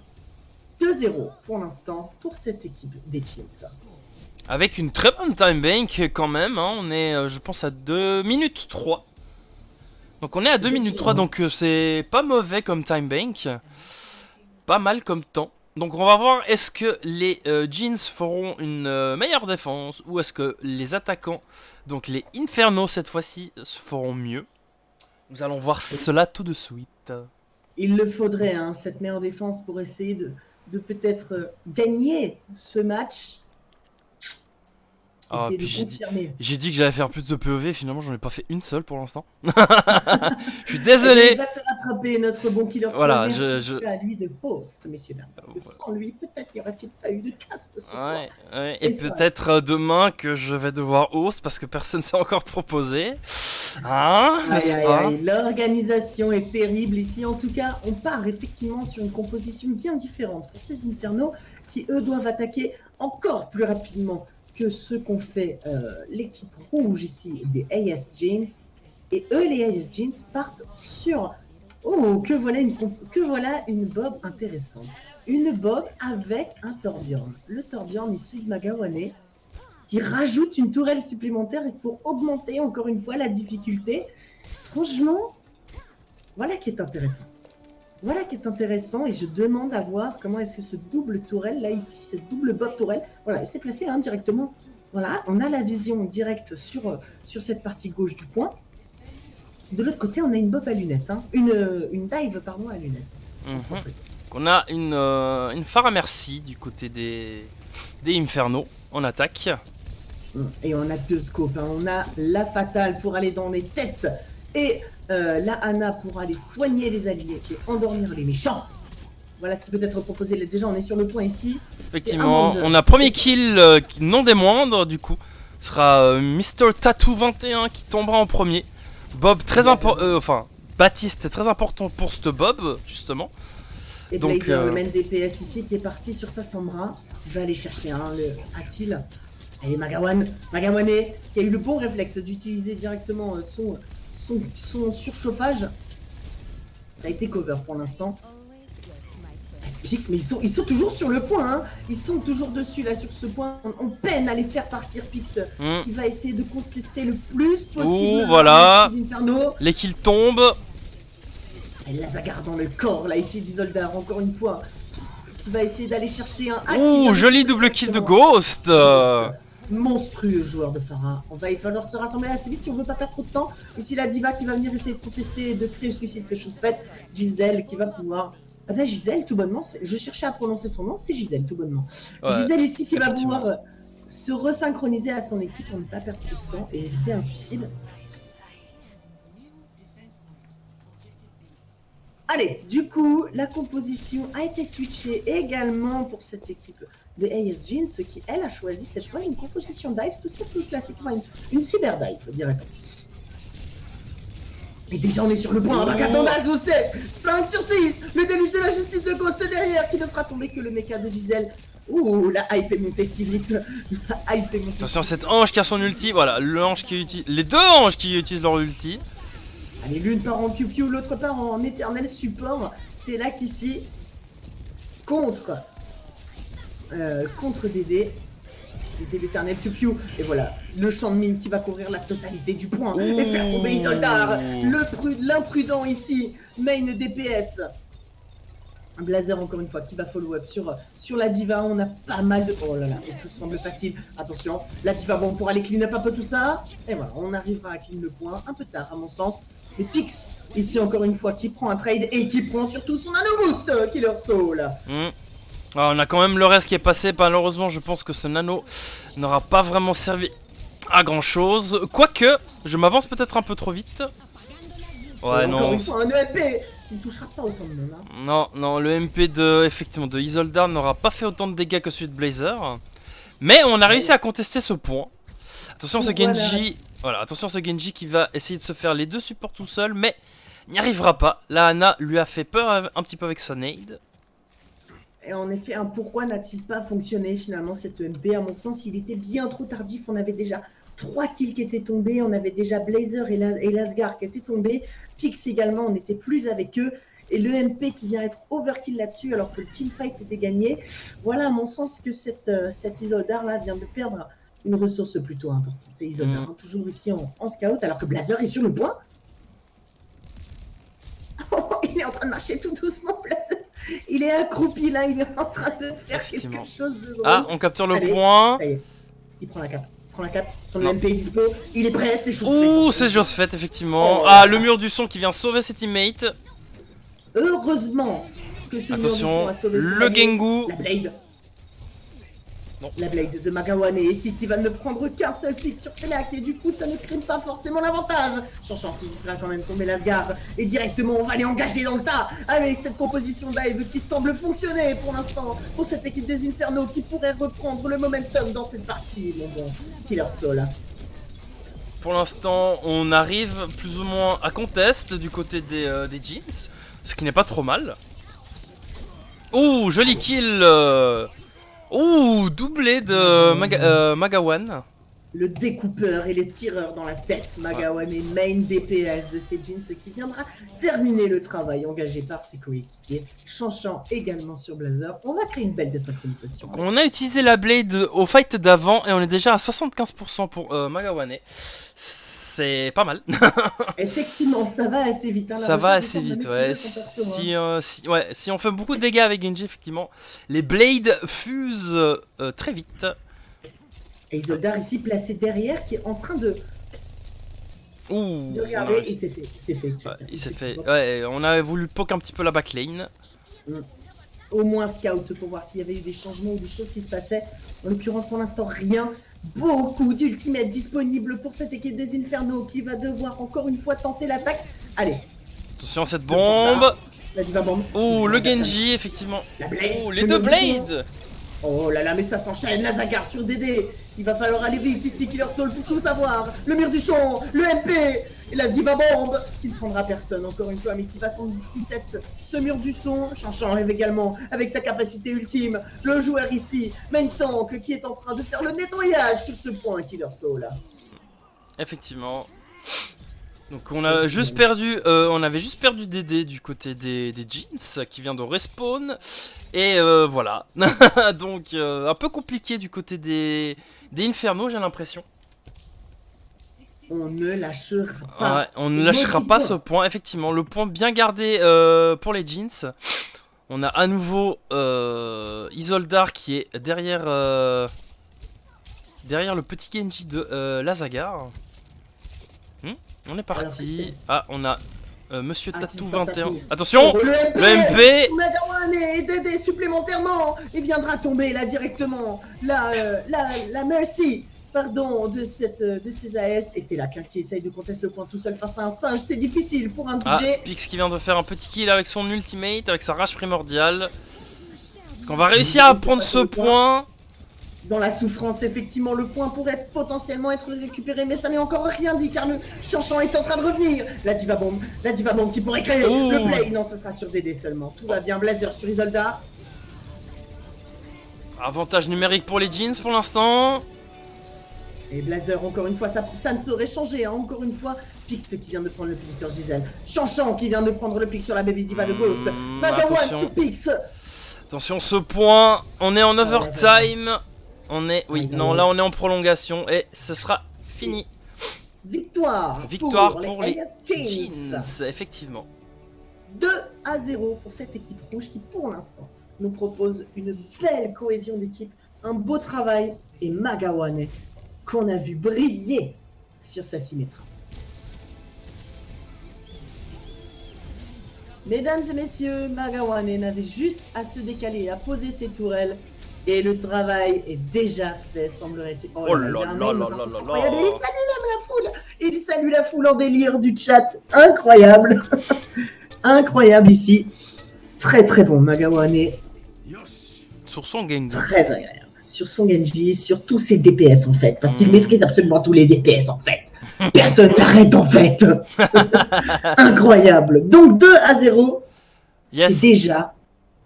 2-0 pour l'instant pour cette équipe des Chins. Avec une très bonne time bank quand même. Hein. On est, je pense, à 2 minutes 3. Donc on est à 2 minutes 3, donc c'est pas mauvais comme time bank. Pas mal comme temps. Donc on va voir, est-ce que les Jeans feront une meilleure défense ou est-ce que les attaquants, donc les Inferno cette fois-ci, feront mieux. Nous allons voir cela tout de suite. Il le faudrait, hein, cette meilleure défense pour essayer de peut-être gagner ce match. Ah, Essayer puis de confirmer. j'ai dit que j'allais faire plus de POV, finalement j'en ai pas fait une seule pour l'instant. Je suis Il désolé. va se rattraper, notre bon killer. Voilà, Merci à lui de host, messieurs dames. Parce que sans lui, peut-être n'y aurait-il pas eu de cast ce soir. Ouais, et peut-être demain que je vais devoir host parce que personne s'est encore proposé. Hein, n'est-ce pas? L'organisation est terrible ici. En tout cas, on part effectivement sur une composition bien différente pour ces Infernos qui, eux, doivent attaquer encore plus rapidement que ce qu'ont fait l'équipe rouge ici des AS Jeans. Et eux, les AS Jeans, partent sur... Oh, que voilà une Bob intéressante. Une Bob avec un Torbjorn. Le Torbjorn ici de Magawane, qui rajoute une tourelle supplémentaire et pour augmenter encore une fois la difficulté. Franchement, voilà qui est intéressant. Voilà qui est intéressant et je demande à voir comment est-ce que ce double tourelle, là ici, ce double Bob tourelle, voilà, il s'est placé directement. Voilà, on a la vision directe sur cette partie gauche du point. De l'autre côté, on a une Bob à lunettes, hein. Une dive pardon, à lunettes. En fait. On a une Pharah Mercy du côté des Inferno en attaque. Et on a deux scopes, hein. On a la Fatale pour aller dans les têtes et la Ana pour aller soigner les alliés et endormir les méchants. Voilà ce qui peut être proposé. Déjà, on est sur le point ici. Effectivement, on a premier kill non des moindres du coup. Ce sera Mr. Tattoo 21 qui tombera en premier. Bob très important, enfin Baptiste très important pour ce Bob justement. Et donc, Blazer, le main DPS ici qui est parti sur sa Sombra. Il va aller chercher le Akil. Allez, Magawane qui a eu le bon réflexe d'utiliser directement son surchauffage. Ça a été cover pour l'instant. Pix, mais ils sont toujours sur le point, hein. Ils sont toujours dessus là sur ce point. On peine à les faire partir, Pix, qui va essayer de contester le plus possible. Ouh, voilà. Les kills tombent. Elle la zagarde dans le corps là ici d'Isoldar, encore une fois. Qui va essayer d'aller chercher un hack. Ouh, joli double kill de Ghost. Monstrueux joueur de Pharah. Il va falloir se rassembler assez vite si on veut pas perdre trop de temps. Ici la diva qui va venir essayer de contester et de créer le suicide, c'est chose faite. Gisèle qui va pouvoir... Ah ben Gisèle tout bonnement, je cherchais à prononcer son nom, c'est Gisèle tout bonnement. Ouais, Gisèle ici qui va pouvoir se resynchroniser à son équipe pour ne pas perdre trop de temps et éviter un suicide. Allez, du coup, la composition a été switchée également pour cette équipe de AS Jeans, qui elle a choisi cette fois une composition dive, tout ce qui est plus classique, enfin une cyber dive directement. Et déjà on est sur le point, Bakatondas 12-16, 5 sur 6, le déluge de la justice de Ghost derrière qui ne fera tomber que le mecha de Gisèle. Ouh, la hype est montée si vite. La hype est montée. Attention, cette ange qui a son ulti, voilà, le ange qui utilise, les deux anges qui utilisent leur ulti. Allez, l'une part en piou-piou, l'autre part en éternel support. T'es là qu'ici, contre Dédé. Dédé l'éternel piou-piou. Et voilà, le champ de mine qui va couvrir la totalité du point. Et faire tomber Isoldar. L'imprudent ici, main DPS. Blazer encore une fois qui va follow up sur la diva. On a pas mal de... Oh là là, et tout semble facile. Attention, la diva, bon, pour aller clean up un peu tout ça. Et voilà, on arrivera à clean le point un peu tard à mon sens. Et Pix, ici encore une fois, qui prend un trade et qui prend surtout son nano boost, Killer Soul. Ah, on a quand même le reste qui est passé. Malheureusement, je pense que ce nano n'aura pas vraiment servi à grand chose. Quoique, je m'avance peut-être un peu trop vite. Ouais, encore une fois, un EMP qui ne touchera pas autant de monde. Hein. Non, non, le MP effectivement, de Isoldar n'aura pas fait autant de dégâts que celui de Blazer. Mais on a réussi à contester ce point. Attention ce Genji. Voilà, attention ce Genji qui va essayer de se faire les 2 supports tout seul, mais n'y arrivera pas. La Ana lui a fait peur un petit peu avec sa nade. Et en effet, pourquoi n'a-t-il pas fonctionné finalement cette EMP? À mon sens, il était bien trop tardif. On avait déjà 3 kills qui étaient tombés. On avait déjà Blazer et Lasgar qui étaient tombés. Pix également, on n'était plus avec eux. Et l'EMP qui vient être overkill là-dessus alors que le teamfight était gagné. Voilà à mon sens que cette Isoldar là vient de perdre une ressource plutôt importante. Et Isoldar toujours ici en scout alors que Blazer est sur le point. Oh, il est en train de marcher tout doucement, Blazer. Il est accroupi là, il est en train de faire quelque chose de drôle. Ah, on capture le point. Ça y est. Il prend la cape. Son MP est dispo. Il est prêt, c'est chose faite. Ouh, c'est chose faite, effectivement. Ah, le mur du son qui vient sauver ses teammates. Heureusement que ce mur du son a sauvé le Gengu. La Blade. Non. La Blade de Magawane ici qui va ne prendre qu'un seul clic sur Felak et du coup ça ne crime pas forcément l'avantage. Chanchant s'il fera quand même tomber Lasgar et directement on va les engager dans le tas avec cette composition dive qui semble fonctionner pour l'instant pour cette équipe des Inferno qui pourrait reprendre le momentum dans cette partie. Bon, Killer Soul. Pour l'instant on arrive plus ou moins à contest du côté des Jeans, ce qui n'est pas trop mal. Ouh, joli kill. Ouh, doublé de Magawane. Le découpeur et le tireur dans la tête. Magawane est main DPS de ces Jeans qui viendra terminer le travail engagé par ses coéquipiers. Chanchant également sur Blazer. On va créer une belle désynchronisation. Donc on a utilisé la Blade au fight d'avant et on est déjà à 75% pour Magawane. C'est pas mal. Effectivement, ça va assez vite. Hein, ça va assez vite, ouais. Si on fait beaucoup de dégâts avec Genji, effectivement, les Blades fusent très vite. Et Isoldar ici placé derrière qui est en train de regarder. Il s'est fait. Il s'est fait. Ouais, on a voulu poke un petit peu la backlane. Au moins scout pour voir s'il y avait eu des changements ou des choses qui se passaient. En l'occurrence, pour l'instant, rien. Beaucoup d'ultimates disponibles pour cette équipe des Inferno qui va devoir encore une fois tenter l'attaque. Allez. Attention à cette bombe. La diva bombe. Oh, le Genji, effectivement. La Blade. Oh, les 2 Blades. Oh là là, mais ça s'enchaîne, la Zagar sur DD. Il va falloir aller vite ici, Killer Soul, pour tout savoir. Le mur du son, le MP, et la diva bombe, qui ne prendra personne, encore une fois, mais qui va sans doute reset ce mur du son. Chanchant rêve également, avec sa capacité ultime. Le joueur ici, main tank, qui est en train de faire le nettoyage sur ce point, Killer Soul. Effectivement. Donc on a juste perdu, on avait juste perdu DD du côté des Jeans qui vient de respawn et voilà. Donc un peu compliqué du côté des Inferno, j'ai l'impression. On ne lâchera pas. Ouais, on ne lâchera pas ce point. Effectivement, le point bien gardé pour les Jeans. On a à nouveau Isoldar qui est derrière le petit Genji de Lazagar. On est parti. Ah, on a Monsieur Tatou 21. Attention, le MP. Magawane est aidé supplémentairement. Il viendra tomber là directement. La Mercy, pardon, de ces AS. Et t'es là, quelqu'un qui essaye de contester le point tout seul face à un singe. C'est difficile pour un DJ. Ah, Pix qui vient de faire un petit kill avec son ultimate, avec sa rage primordiale. On va réussir à prendre ce point. Dans la souffrance, effectivement, le point pourrait potentiellement être récupéré, mais ça n'est encore rien dit, car le Chanchant est en train de revenir. La diva bombe qui pourrait créer le play. Non, ce sera sur DD seulement. Tout va bien, Blazer sur Isoldar. Avantage numérique pour les Jeans pour l'instant. Et Blazer, encore une fois, ça ne saurait changer, hein. Encore une fois, Pix qui vient de prendre le pic sur Giselle. Chanchant qui vient de prendre le pic sur la baby diva de Ghost. Magawane sur Pix. Attention, ce point, on est en overtime. On est, oui, non, là on est en prolongation et ce sera fini. Victoire pour les Jeans, effectivement. 2-0 pour cette équipe rouge qui, pour l'instant, nous propose une belle cohésion d'équipe, un beau travail et Magawane qu'on a vu briller sur sa Symmetra. Mesdames et messieurs, Magawane n'avait juste à se décaler et à poser ses tourelles. Et le travail est déjà fait, semblerait-il. Oh là là là là là là. Il salue même la foule. Il salue la foule en délire du chat. Incroyable. incroyable ici. Très très bon, Magawane. Sur son Genji. Très agréable. Sur son Genji, sur tous ses DPS en fait. Parce qu'il maîtrise absolument tous les DPS en fait. Personne n'arrête en fait. Incroyable. Donc 2-0. Yes. C'est déjà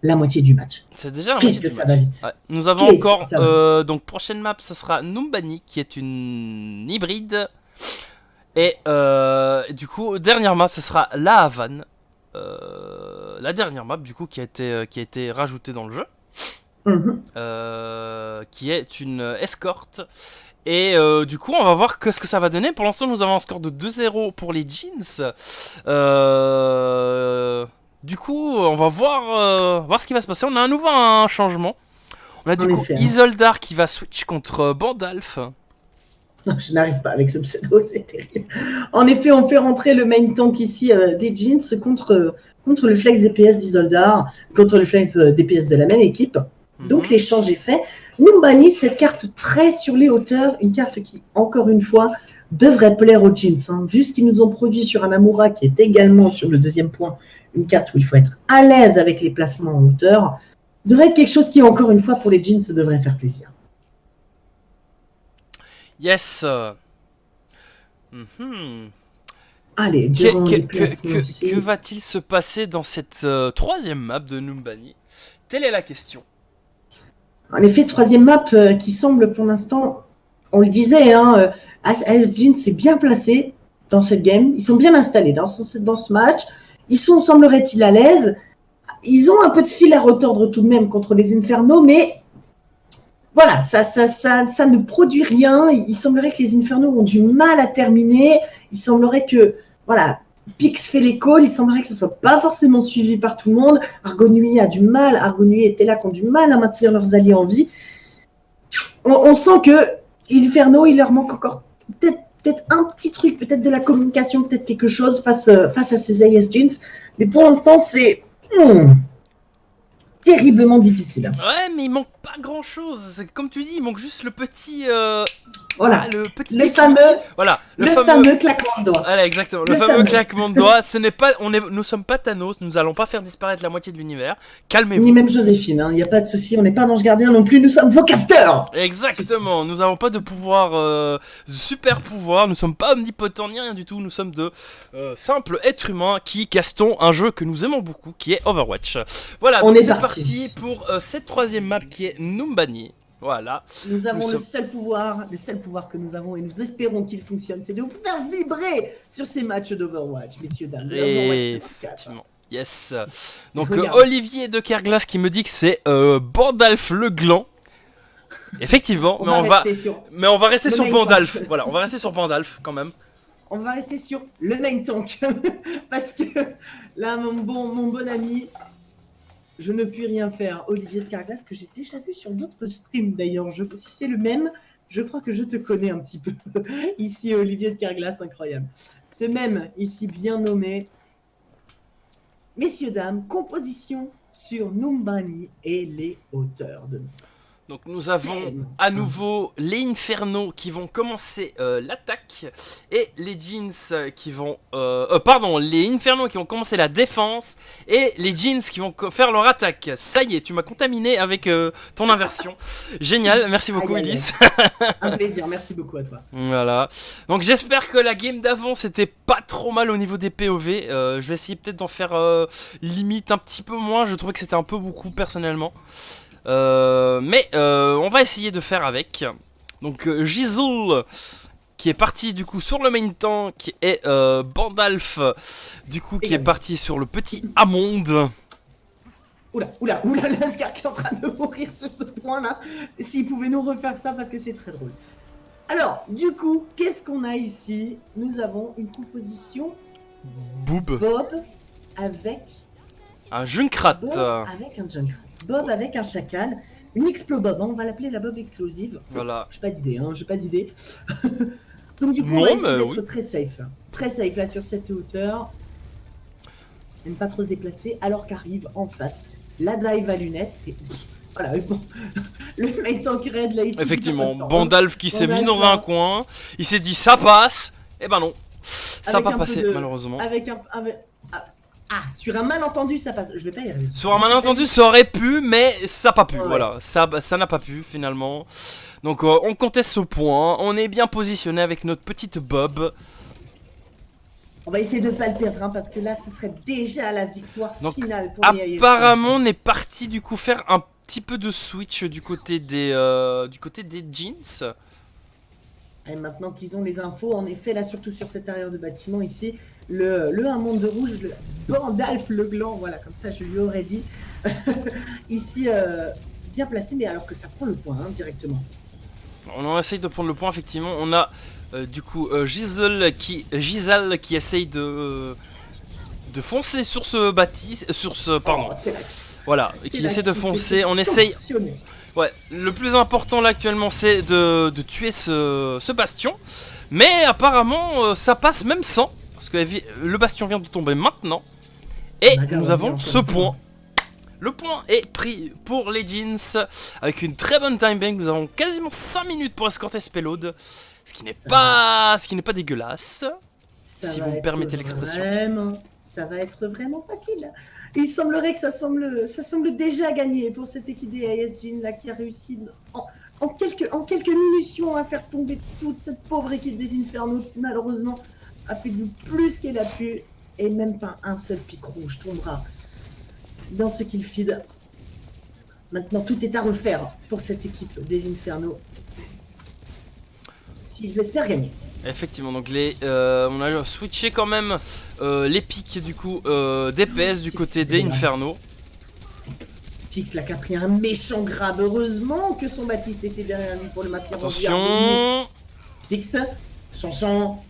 la moitié du match. C'est déjà Qu'est-ce que ça va vite. Ouais. Nous avons encore, donc prochaine map, ce sera Numbani, qui est une hybride. Et du coup, dernière map, ce sera La Havane. La dernière map, du coup, qui a été rajoutée dans le jeu. Qui est une escorte. Et du coup, on va voir ce que ça va donner. Pour l'instant, nous avons un score de 2-0 pour les Jeans. Du coup, on va voir ce qui va se passer. On a à nouveau un changement. On a du coup Isoldar qui va switch contre Bandalf. Non, je n'arrive pas avec ce pseudo, c'est terrible. En effet, on fait rentrer le main tank ici des Jeans contre le flex DPS d'Isoldar, contre le flex DPS de la même équipe. Donc l'échange est fait. Numbani, cette carte très sur les hauteurs, une carte qui, encore une fois, devrait plaire aux Jeans. Hein. Vu ce qu'ils nous ont produit sur Anamura, qui est également sur le deuxième point, une carte où il faut être à l'aise avec les placements en hauteur, devrait être quelque chose qui, encore une fois, pour les Jeans, devrait faire plaisir. Yes. Allez, durant les placements que va-t-il se passer dans cette troisième map de Numbani? Telle est la question. En effet, troisième map qui semble pour l'instant, on le disait, hein, AS Jeans s'est bien placé dans cette game. Ils sont bien installés dans ce match. Ils sont, semblerait-il, à l'aise. Ils ont un peu de fil à retordre tout de même contre les Infernos, mais voilà, ça ne produit rien. Il semblerait que les Infernos ont du mal à terminer. Il semblerait que, voilà, Pix fait les calls. Il semblerait que ce ne soit pas forcément suivi par tout le monde. Argonui a du mal. Argonui et Tella qui ont du mal à maintenir leurs alliés en vie. On sent que Inferno, il leur manque encore peut-être un petit truc, peut-être de la communication, peut-être quelque chose face à ces AS Jeans. Mais pour l'instant, c'est terriblement difficile. Ouais, mais il manque pas grand-chose. Comme tu dis, il manque juste le petit... Voilà, le fameux, voilà, le fameux claquement de doigts. Voilà, exactement, le fameux claquement de doigts. Ce n'est pas, nous sommes pas Thanos, nous allons pas faire disparaître la moitié de l'univers. Calmez-vous. Ni même Joséphine, il n'y a pas de souci, on n'est pas d'ange gardien non plus, nous sommes vos casteurs. Exactement, nous n'avons pas de pouvoir, de super pouvoir, nous sommes pas omnipotents ni rien du tout, nous sommes de simples êtres humains qui castons un jeu que nous aimons beaucoup, qui est Overwatch. Voilà, donc c'est parti pour cette troisième map qui est Numbani. Voilà. Nous avons le seul pouvoir que nous avons et nous espérons qu'il fonctionne, c'est de vous faire vibrer sur ces matchs d'Overwatch, messieurs, dames. Effectivement. Yes. Donc Olivier de Kerglas qui me dit que c'est Bandalf le gland. Effectivement, mais on va rester sur Bandalf. Voilà, on va rester sur Bandalf quand même. On va rester sur le main tank parce que là, mon bon ami. Je ne puis rien faire. Olivier de Carglass, que j'ai déjà vu sur d'autres streams d'ailleurs. Si c'est le même, je crois que je te connais un petit peu. Ici, Olivier de Carglass, incroyable. Ce même, ici bien nommé. Messieurs, dames, composition sur Numbani et les hauteurs de Donc nous avons à nouveau les Infernos qui vont commencer l'attaque et les Jeans qui vont... les Infernos qui vont commencer la défense et les Jeans qui vont faire leur attaque. Ça y est, tu m'as contaminé avec ton inversion. Génial, merci beaucoup Ulysse. Un plaisir, merci beaucoup à toi. Voilà, donc j'espère que la game d'avant c'était pas trop mal au niveau des POV. Je vais essayer peut-être d'en faire limite un petit peu moins, je trouvais que c'était un peu beaucoup personnellement. Mais on va essayer de faire avec. Donc Gizzle qui est parti du coup sur le main tank et Bandalf du coup qui est parti sur le petit Amond. Oula, Lascar qui est en train de mourir sur ce point là. S'il pouvait nous refaire ça parce que c'est très drôle. Alors, du coup, qu'est-ce qu'on a ici? Nous avons une composition Bob avec un Junkrat. Bob avec un chacal, une Explobob, hein, on va l'appeler la Bob explosive. Voilà. J'ai pas d'idée. Donc du coup, on va essayer d'être très safe. Très safe là sur cette hauteur. Et ne pas trop se déplacer alors qu'arrive en face la dive à lunettes. Et voilà, bon, le main tank raid là ici. Effectivement, Bandalf qui s'est mis dans un coin, il s'est dit ça passe, et ben non, ça n'a pas passé malheureusement. Ah, sur un malentendu, ça passe. Je vais pas y arriver. Sur un malentendu, ça aurait pu, mais ça n'a pas pu. Ouais. Voilà, ça n'a pas pu finalement. Donc on conteste ce point. On est bien positionné avec notre petite Bob. On va essayer de pas le perdre, hein, parce que là, ce serait déjà la victoire Donc, finale pour les AES. apparemment, on est parti du coup faire un petit peu de switch du côté des jeans. Et maintenant qu'ils ont les infos, en effet, là, surtout sur cet arrière de bâtiment ici, le un monde de rouge, le Bandalf le gland, voilà, comme ça, je lui aurais dit. Ici, bien placé, mais alors que ça prend le point, hein, directement. On essaye de prendre le point, effectivement. On a du coup Giselle qui essaye de foncer sur ce bâtisse, sur ce pardon. Oh, Voilà, qui essaie de foncer. On essaye. Ouais, le plus important là actuellement, c'est de tuer ce bastion. Mais apparemment, ça passe même sans, parce que le bastion vient de tomber maintenant. Et nous avons ce point. Le point est pris pour les jeans avec une très bonne time bank. Nous avons quasiment 5 minutes pour escorter ce payload, ce qui n'est pas dégueulasse, si vous me permettez l'expression. Ça va être vraiment facile. Il semblerait que ça semble déjà gagné pour cette équipe des AS Jean là qui a réussi en quelques minutions à faire tomber toute cette pauvre équipe des Infernos qui malheureusement a fait du plus qu'elle a pu et même pas un seul pic rouge tombera dans ce kill feed. Maintenant, tout est à refaire pour cette équipe des Infernos. S'ils espèrent gagner. Effectivement, donc on a switché quand même les pics du coup DPS du côté des Infernos. Pix là qui a pris un méchant grab. Heureusement que son Baptiste était derrière lui pour le maintenir. Attention. Pix, changeant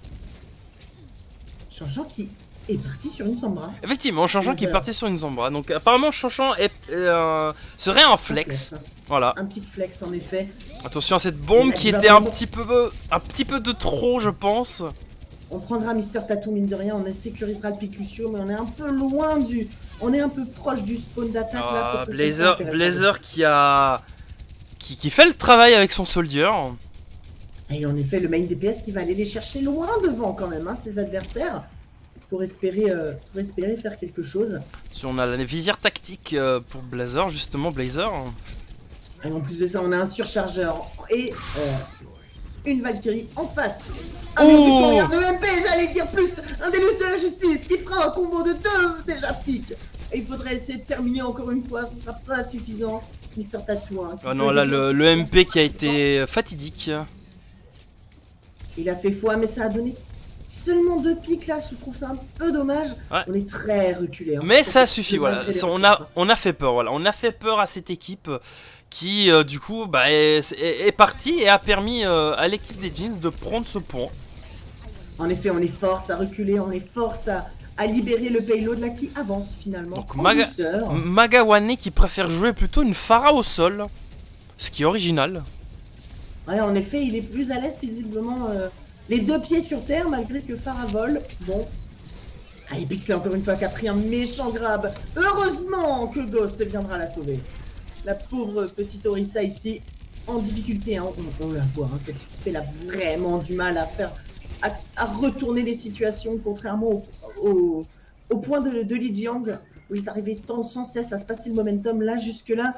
qui est parti sur une Sombra. Effectivement, Changeant qui est parti sur une Sombra. Donc apparemment Changeant serait un flex. Voilà. Un petit flex en effet. Attention à cette bombe qui était un petit peu de trop, je pense. On prendra Mister Tattoo mine de rien, on sécurisera le pic Lucio, mais on est un peu loin du... On est un peu proche du spawn d'attaque là. Blazer qui fait le travail avec son soldier. Et en effet, le main DPS qui va aller les chercher loin devant quand même, hein, ses adversaires. Pour espérer faire quelque chose. Si on a la visière tactique pour Blazer, justement, Blazer. Et en plus de ça, on a un surchargeur et une Valkyrie en face. Un mur du sang et un EMP, j'allais dire plus un Délus de la justice qui fera un combo de 2 déjà pique. Et il faudrait essayer de terminer encore une fois, ce sera pas suffisant. Mister Tattoo. Hein, oh non, là, le MP qui a été fatidique. Il a fait foi, mais ça a donné seulement 2 pics là, je trouve ça un peu dommage. Ouais. On est très reculé. Hein, mais ça suffit, voilà. On a fait peur, voilà. On a fait peur à cette équipe qui, du coup, bah, est partie et a permis à l'équipe des Jeans de prendre ce point. En effet, on les force à reculer, on les force à libérer le payload là qui avance finalement. Donc Magawane qui préfère jouer plutôt une Pharah au sol, ce qui est original. Ouais, en effet, il est plus à l'aise visiblement. Les 2 pieds sur terre, malgré que Pharah vole. Bon. Ah, et Pixel encore une fois qui a pris un méchant grab. Heureusement que Ghost viendra la sauver. La pauvre petite Orisa ici, en difficulté, hein. On la voit, hein. Cette équipe elle a vraiment du mal à retourner les situations, contrairement au point de Li Jiang, où ils arrivaient tant sans cesse à se passer le momentum. Là, jusque-là,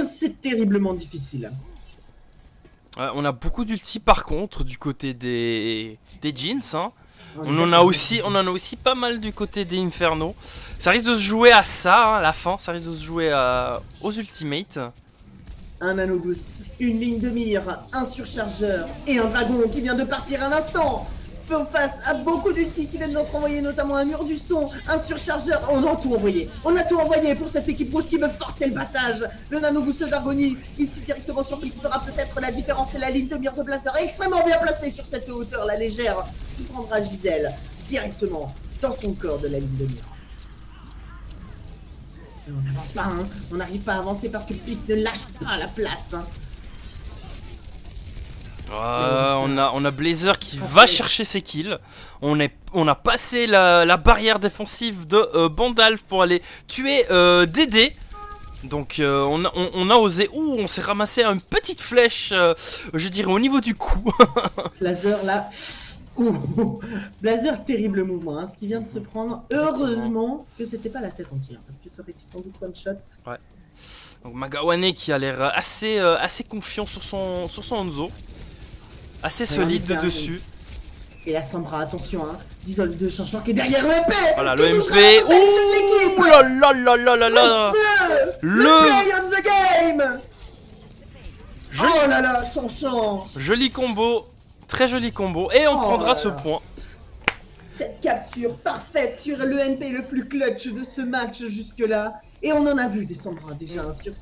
c'est terriblement difficile. On a beaucoup d'ulti par contre du côté des Jeans, hein. On en a aussi pas mal du côté des Infernos. Ça risque de se jouer à ça, hein, à la fin, ça risque de se jouer aux ultimates. Un nano boost, une ligne de mire, un surchargeur et un dragon qui vient de partir un instant. Fait face à beaucoup d'ulti qui viennent d'être envoyés, notamment un mur du son, un surchargeur. On a tout envoyé. On a tout envoyé pour cette équipe rouge qui veut forcer le passage. Le nano boost d'Argonie, ici directement sur Pix, fera peut-être la différence. Et la ligne de mire de Blazer extrêmement bien placée sur cette hauteur, la légère, qui prendra Giselle directement dans son corps de la ligne de mire. On n'avance pas, hein. On n'arrive pas à avancer parce que Pix ne lâche pas la place, hein. On a Blazer qui va chercher ses kills. On a passé la barrière défensive de Bandalf pour aller tuer Dédé. Donc on a osé. Ouh, on s'est ramassé une petite flèche, je dirais au niveau du cou. Blazer là, Ouh, Blazer, terrible mouvement, hein, ce qui vient de se prendre. Effectivement. Heureusement que c'était pas la tête entière, parce que ça aurait été sans doute one shot. Ouais. Donc Magawane qui a l'air assez confiant sur son Hanzo. Assez Ouais, en solide de effet, hein, dessus. et la Sombra, attention, hein, Dissolve de Chanchant qui est derrière l'EMP. Voilà, qui le touchera MP. la totalité de l'équipe. Ouh là là là là là là. Monstrueux, le Le play of the game. joli, Oh là là, Chanchant. joli combo. Très joli combo. Et on Oh prendra là ce là. point. Cette capture parfaite sur le MP le plus clutch de ce match jusque-là. Et on en a vu des Sombra déjà hein, sur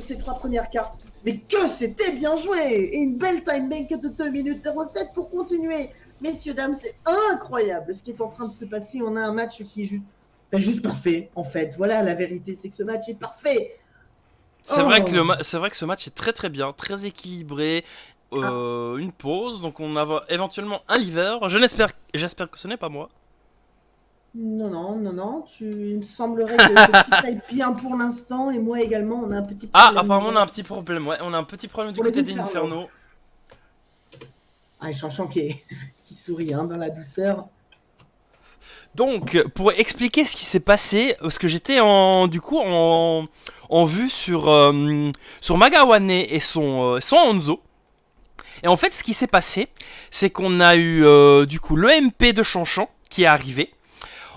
ces 3 premières cartes. Mais que c'était bien joué. Et une belle time bank de 2 minutes 07 pour continuer. Messieurs, dames, c'est incroyable ce qui est en train de se passer. On a un match qui est juste parfait, en fait. Voilà, la vérité, c'est que ce match est parfait. C'est Oh. vrai que ce match est très très bien, très équilibré. Une pause, donc on a éventuellement un liver. J'espère que ce n'est pas moi. Non, il me semblerait que tu ailles bien pour l'instant, et moi également, on a un petit Ah, problème. apparemment on a un petit problème. Ouais, on a un petit problème du Pour les côté Inferno. d'Inferno. Ah, Chanchant qui sourit hein, dans la douceur. Donc, pour expliquer ce qui s'est passé, parce que j'étais en vue sur Magawane et son Hanzo. Et en fait, ce qui s'est passé, c'est qu'on a eu du coup le MP de Chanchant qui est arrivé.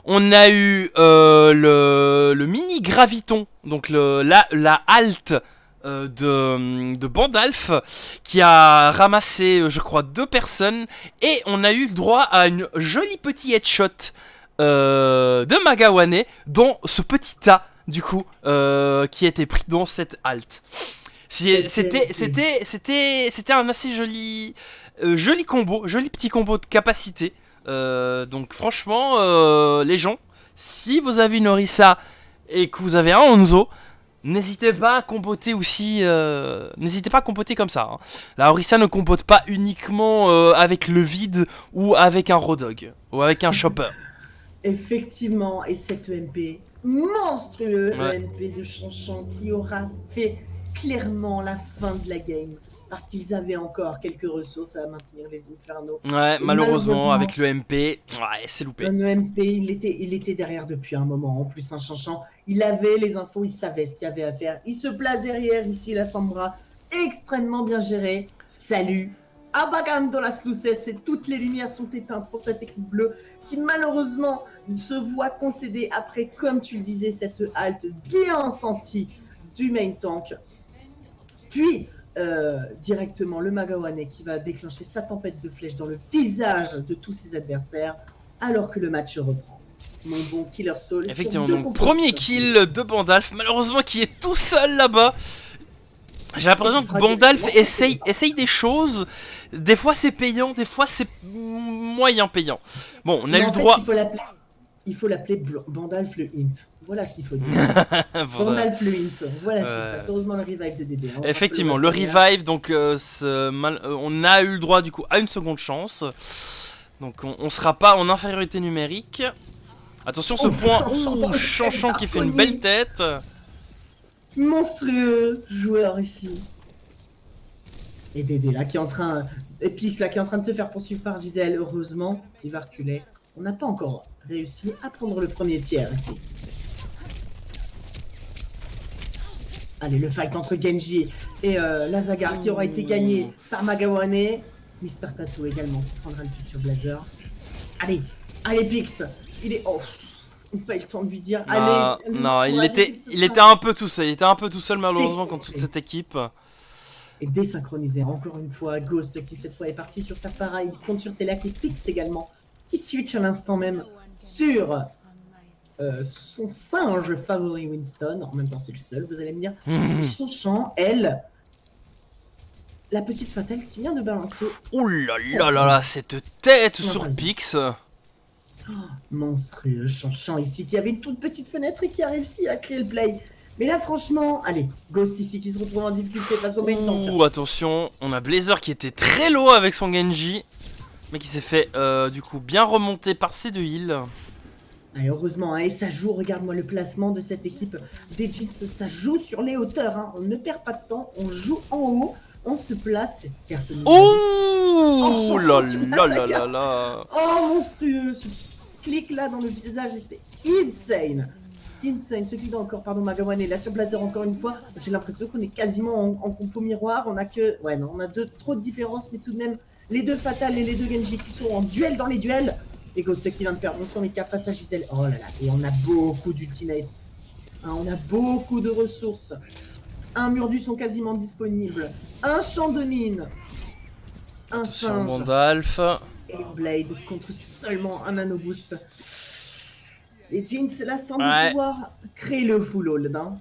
On a eu le mini graviton, donc la halte de Bandalf qui a ramassé, je crois, 2 personnes. Et on a eu le droit à une jolie petite headshot de Magawane dans ce petit tas, du coup, qui était pris dans cette halte. C'était un assez joli combo, joli petit combo de capacité. Donc franchement, les gens, si vous avez une Orisa et que vous avez un Hanzo, n'hésitez pas à compoter aussi. N'hésitez pas à compoter comme ça. Hein. La Orisa ne compote pas uniquement avec le vide ou avec un Rodog ou avec un Chopper. Effectivement, et cet EMP monstrueux, Ouais. EMP de Chanchant qui aura fait clairement la fin de la game. Parce qu'ils avaient encore quelques ressources à maintenir les Infernos. Ouais, Et malheureusement, avec le MP, ouais, c'est loupé. un EMP, il était derrière depuis un moment. En plus, un Chanchant, il avait les infos, il savait ce qu'il y avait à faire. Il se place derrière, ici, la Sombra, extrêmement bien géré. Salut, abagando las luces, et toutes les lumières sont éteintes pour cette équipe bleue qui malheureusement se voit concéder après, comme tu le disais, cette halte bien sentie du main tank. Puis, directement, le Magawane qui va déclencher sa tempête de flèches dans le visage de tous ses adversaires, alors que le match reprend. Mon bon Killer Soul. Effectivement, donc premier kill de Bandalf, malheureusement qui est tout seul là-bas. J'ai l'impression que Bandalf essaye des choses. Des fois c'est payant, des fois c'est moyen payant. Bon, on a eu le droit. Il faut l'appeler Bandalf le Hint. Voilà ce qu'il faut dire. Bandalf le Hint. Voilà ce qui se passe. Heureusement le revive de DD. Hein, effectivement, le revive, donc on a eu le droit du coup à une seconde chance. Donc on sera pas en infériorité numérique. Attention ce point, Chanchant qui fait une belle tête. Monstrueux joueur ici. Et Dédé là qui est en train. Et Pix là qui est en train de se faire poursuivre par Gisèle. Heureusement, il va reculer. On n'a pas encore réussi à prendre le premier tiers ici. Allez, le fight entre Genji et Lazagar qui aura été gagné par Magawane. Mister Tattoo également qui prendra le pic sur Blazer. Allez, Pix. Il est. Oh, on n'a pas eu le temps de lui dire. Allez. Non, il était un peu tout seul. Il était un peu tout seul malheureusement contre toute cette équipe. Et désynchronisé encore une fois. Ghost qui cette fois est parti sur sa Pharah. Il compte sur Telak et Pix également qui switch à l'instant même sur son singe favori Winston. En même temps, c'est le seul, vous allez me dire. Chanchant, elle, la petite fatale qui vient de balancer. Ouh là là là là, cette tête sur Pix. Oh, monstrueux Chanchant ici qui avait une toute petite fenêtre et qui a réussi à créer le play. Mais là, franchement, allez, Ghost ici qui se retrouve en difficulté face au main tank. Ouh, attention, on a Blazer qui était très low avec son Genji. Mais qui s'est fait du coup bien remonter par ses 2 heals. Allez, heureusement, hein, et ça joue, regarde-moi le placement de cette équipe des Jits, ça joue sur les hauteurs, hein. On ne perd pas de temps, on joue en haut, on se place, cette carte. Ouh là sur là là Nazaga. là là. Oh, monstrueux. Ce clic là dans le visage était insane. Insane. Ce clic dans le corps, pardon, Magawane. La sur Blazer encore une fois. J'ai l'impression qu'on est quasiment en compo miroir. On a que. Ouais, non, on a trop de différences, mais tout de même, les deux Fatal et les deux Genji qui sont en duel dans les duels. Et Ghost qui vient de perdre son mecha face à Giselle. Oh là là. Et on a beaucoup d'ultimate. Hein, on a beaucoup de ressources. Un mur du son quasiment disponible. Un champ de mine. Un Sur singe. Gandalf. Et une Blade contre seulement un nano boost. Les Jeans là semblent pouvoir créer le full hold. Hein.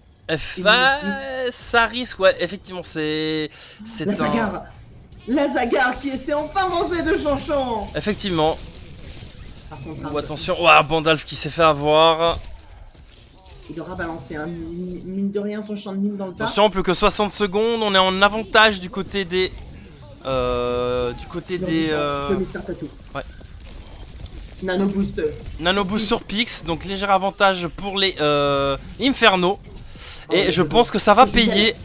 Ça risque, ouais, effectivement, c'est La Zagar. La Zagar qui essaie enfin d'avancer de Chanchan. Effectivement. Par contre, attention, ouah, Gandalf qui s'est fait avoir. Il aura balancé, hein, mine de rien, son champ de mine dans le tas. Attention, plus que 60 secondes, on est en avantage du côté des... de Mr. Tattoo. Ouais. Nano Boost. Nano Boost sur Pix, donc léger avantage pour les Inferno. Et je pense que ça va payer.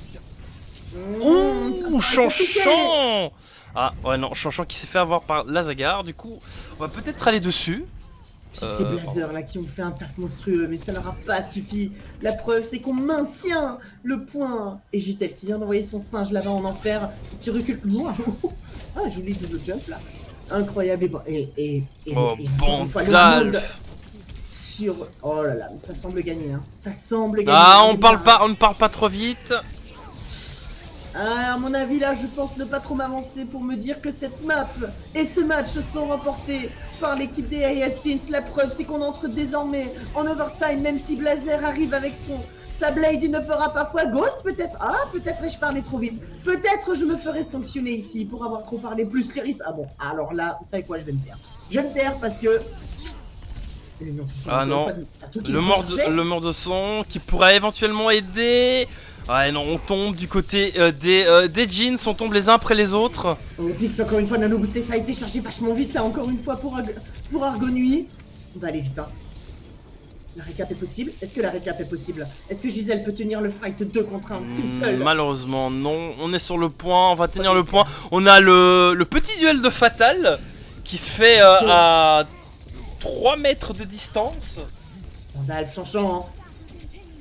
Ouh, Chanchan. Ah ouais non, Chanchan qui s'est fait avoir par la Zagar. Du coup, on va peut-être aller dessus. Ces Blazers là qui ont fait un taf monstrueux, mais ça leur a pas suffi. La preuve c'est qu'on maintient le point. Et Giselle qui vient d'envoyer son singe là-bas en enfer, qui recule loin. Ah, joli double jump là. Incroyable. Et Gandalf sur... Oh là là, mais ça semble gagner. Hein. Ça semble gagner. Ah, on ne parle pas trop vite. À mon avis, là, je pense ne pas trop m'avancer pour me dire que cette map et ce match sont remportés par l'équipe des AS Jeans. La preuve, c'est qu'on entre désormais en overtime, même si Blazer arrive avec sa Blade, il ne fera pas foi. Ghost, peut-être. Ah, peut-être ai-je parlé trop vite. Peut-être je me ferai sanctionner ici pour avoir trop parlé. Plus Lyris. Ah bon, alors là, vous savez quoi, je vais me taire. Je vais me taire parce que... Ah non, le mort de son qui pourrait éventuellement aider. Ah non, on tombe du côté des Jeans, on tombe les uns après les autres. Oh, Pix, encore une fois, Nano Boosté, ça a été chargé vachement vite là, encore une fois pour Argonui. On va aller vite, hein. La récap est possible? Est-ce que la récap est possible? Est-ce que Giselle peut tenir le fight 2 contre 1 tout seul? Malheureusement, non. On est sur le point, on va tenir le point. On a le petit duel de Fatal qui se fait à 3 mètres de distance. Gandalf, Chanchan, hein.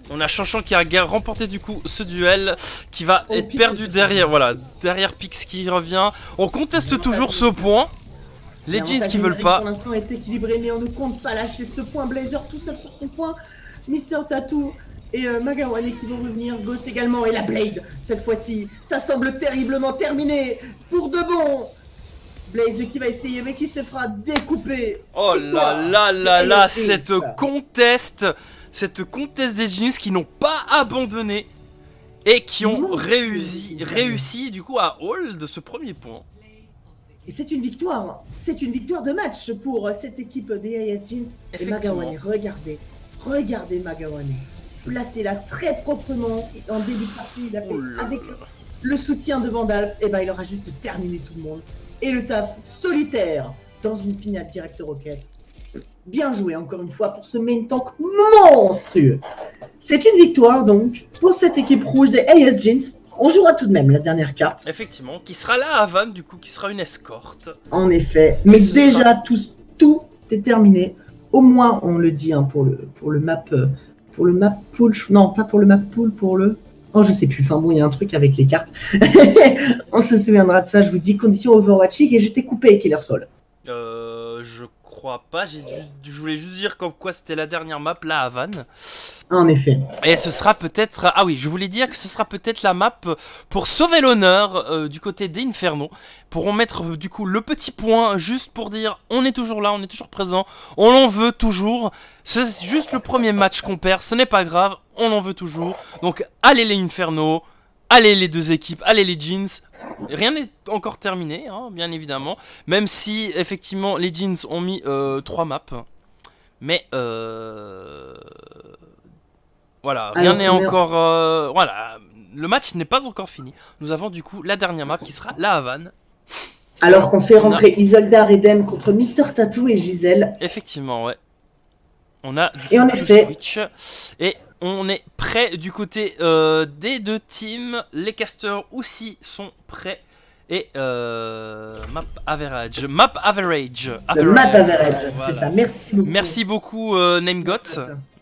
On a Chanchan qui a remporté du coup ce duel, qui va être perdu derrière, voilà, derrière Pix qui revient. On conteste toujours ce point. Les Jeans qui veulent pas. Pour l'instant est équilibré, mais on ne compte pas lâcher ce point. Blazer tout seul sur son point. Mister Tattoo et Magawane qui vont revenir. Ghost également et la Blade. Cette fois-ci, ça semble terriblement terminé. Pour de bon. Blaze qui va essayer, mais qui se fera découper. Oh là là là là, cette conteste des Jeans qui n'ont pas abandonné et qui ont réussi du coup à hold ce premier point. Et c'est une victoire de match pour cette équipe des AS Jeans. Et Magawane, regardez Magawane. Placé là très proprement en début de partie, il a fait avec le soutien de Gandalf, et ben il aura juste terminé tout le monde. Et le taf solitaire dans une finale direct Rocket. Bien joué encore une fois pour ce main tank monstrueux. C'est une victoire donc pour cette équipe rouge des AS Jeans. On jouera tout de même la dernière carte. Effectivement, qui sera là à Havane du coup, qui sera une escorte. En effet, mais déjà tout est terminé. Au moins on le dit hein, pour le map pool. Non, pas pour le map pool, pour le... Oh, je sais plus, enfin bon, il y a un truc avec les cartes. On se souviendra de ça, je vous dis, condition overwatching, et je t'ai coupé, Killer Soul. Je crois pas, je voulais juste dire comme quoi c'était la dernière map, là, à Havane. En effet. Et ce sera peut-être... Ah oui, je voulais dire que ce sera peut-être la map pour sauver l'honneur du côté des Inferno. Pourront mettre du coup le petit point juste pour dire on est toujours là, on est toujours présent, on en veut toujours. C'est juste le premier match qu'on perd, ce n'est pas grave, on en veut toujours. Donc allez les Inferno, allez les deux équipes, allez les Jeans. Rien n'est encore terminé, hein, bien évidemment. Même si effectivement les Jeans ont mis 3 maps. Mais voilà, rien n'est encore... voilà, le match n'est pas encore fini. Nous avons du coup la dernière map qui sera la Havane. Alors qu'on fait rentrer Isolda Redem contre Mister Tattoo et Giselle. Effectivement, ouais. On a et en effet Switch. Et on est prêt du côté des deux teams. Les casters aussi sont prêts. et map average. Map average. Le map average, c'est Voilà. ça. Merci beaucoup. Merci beaucoup Namegot.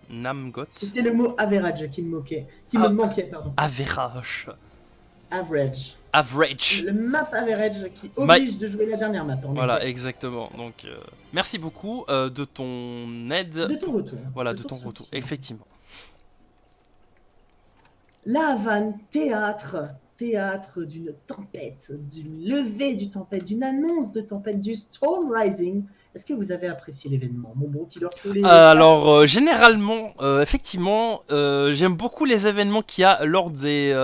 Namgot. C'était le mot average qui me moquait. Qui me manquait, pardon. Average. Average. Average. Le map average qui oblige de jouer la dernière map. Voilà, exactement. Donc, merci beaucoup de ton aide. De ton retour. Voilà, de ton retour. Effectivement. La Havane, théâtre. Théâtre d'une tempête, d'une levée du tempête, d'une annonce de tempête, du Storm Rising. Est-ce que vous avez apprécié l'événement, mon bon Killer Soul? Alors, généralement, effectivement, j'aime beaucoup les événements qu'il y a lors des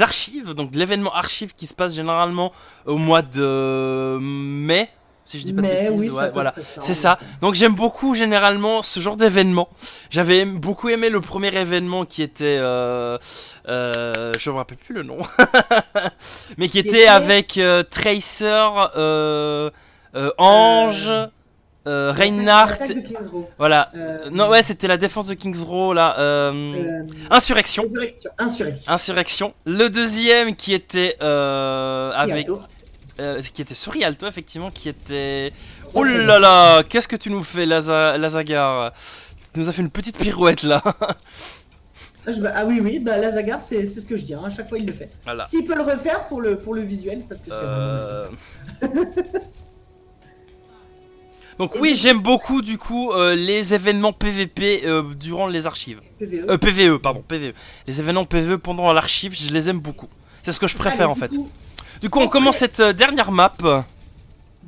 archives. Donc, l'événement archive qui se passe généralement au mois de mai. Si je dis pas de bêtises, oui, ouais, voilà, c'est ça. ça. Donc j'aime beaucoup généralement ce genre d'événement. J'avais beaucoup aimé le premier événement qui était, je me rappelle plus le nom, mais qui était avec Tracer, Ange, Reinhardt. Voilà. Non, ouais, c'était la défense de Kings Row là. Insurrection. Insurrection. Le deuxième qui était avec. Qui était sur Rialto, effectivement, qui était... Oh là là, qu'est-ce que tu nous fais, Lazagar? Tu nous as fait une petite pirouette, là. Ah oui, bah Lazagar, c'est ce que je dis, hein. À chaque fois il le fait. Voilà. S'il peut le refaire pour le visuel, parce que c'est vraiment magique. Donc oui, j'aime beaucoup, du coup, les événements PVP durant les archives. PVE, pardon, PVE. Les événements PVE pendant l'archive, je les aime beaucoup. C'est ce que je préfère, en fait. Du coup, on commence cette dernière map.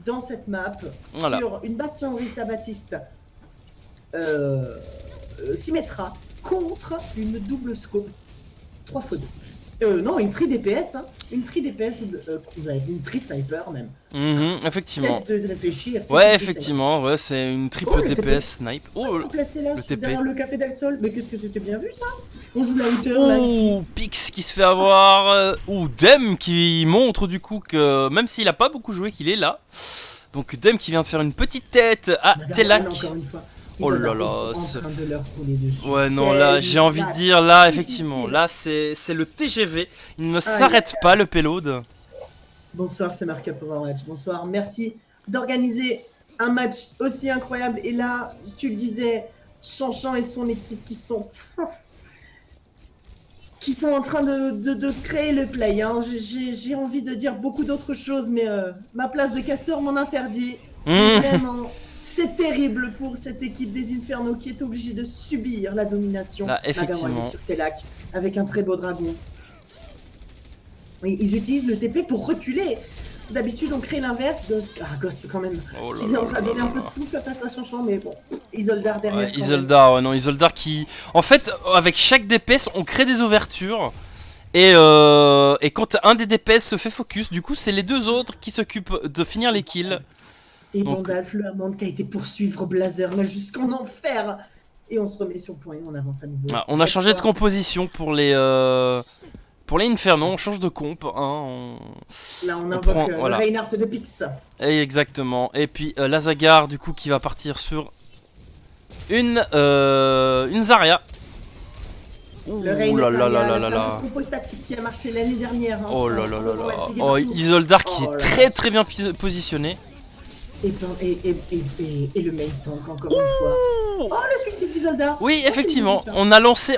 Dans cette map, voilà. Sur une bastionnerie Sabatiste, Symmetra contre une double scope 3x2. Non, une tri DPS, hein. Une tri DPS, une tri sniper même. Effectivement. Cesse de réfléchir. Ouais, effectivement, ouais, c'est une triple DPS snipe. Oh, c'est placé là, derrière le café del Sol. Mais qu'est-ce que c'était bien vu ça? On joue la hauteur là. Ouh, Pix qui se fait avoir. Ouh, Dem qui montre du coup que même s'il a pas beaucoup joué, qu'il est là. Donc Dem qui vient de faire une petite tête à Telak. Oh là là, ouais non là j'ai envie de dire là effectivement là c'est le TGV, il ne s'arrête pas le payload. Bonsoir, c'est Marc Powerwatch, bonsoir, merci d'organiser un match aussi incroyable. Et là tu le disais, Chanchan et son équipe qui sont en train de créer le play, hein. J'ai envie de dire beaucoup d'autres choses, mais ma place de caster m'en interdit. Vraiment, c'est terrible pour cette équipe des Infernos qui est obligée de subir la domination. Effectivement. Sur Telak avec un très beau dragon. Et ils utilisent le TP pour reculer. D'habitude, on crée l'inverse. Ghost quand même. Oh qui vient donner un peu de souffle face à Chanchan, mais bon. Isoldar derrière. Ouais, Isoldar, ouais, non, Isoldar qui. En fait, avec chaque DPS, on crée des ouvertures. Et quand un des DPS se fait focus, du coup, c'est les deux autres qui s'occupent de finir les kills. Et Gandalf, le Hammond qui a été poursuivre Blazer là jusqu'en enfer. Et on se remet sur le point et on avance à nouveau. On a changé de composition pour les Infernos, on change de comp. Hein, là on invoque le Reinhardt de Pix. Exactement. Et puis Lazagar du coup qui va partir sur une Zarya. Le Reinhardt, la compo statique qui a marché l'année dernière. Hein, oh là là là là. Oh, Isoldar qui est très très bien positionné. Et le main tank encore une fois. Oh, le suicide d'Isoldar. Oui, effectivement, on a lancé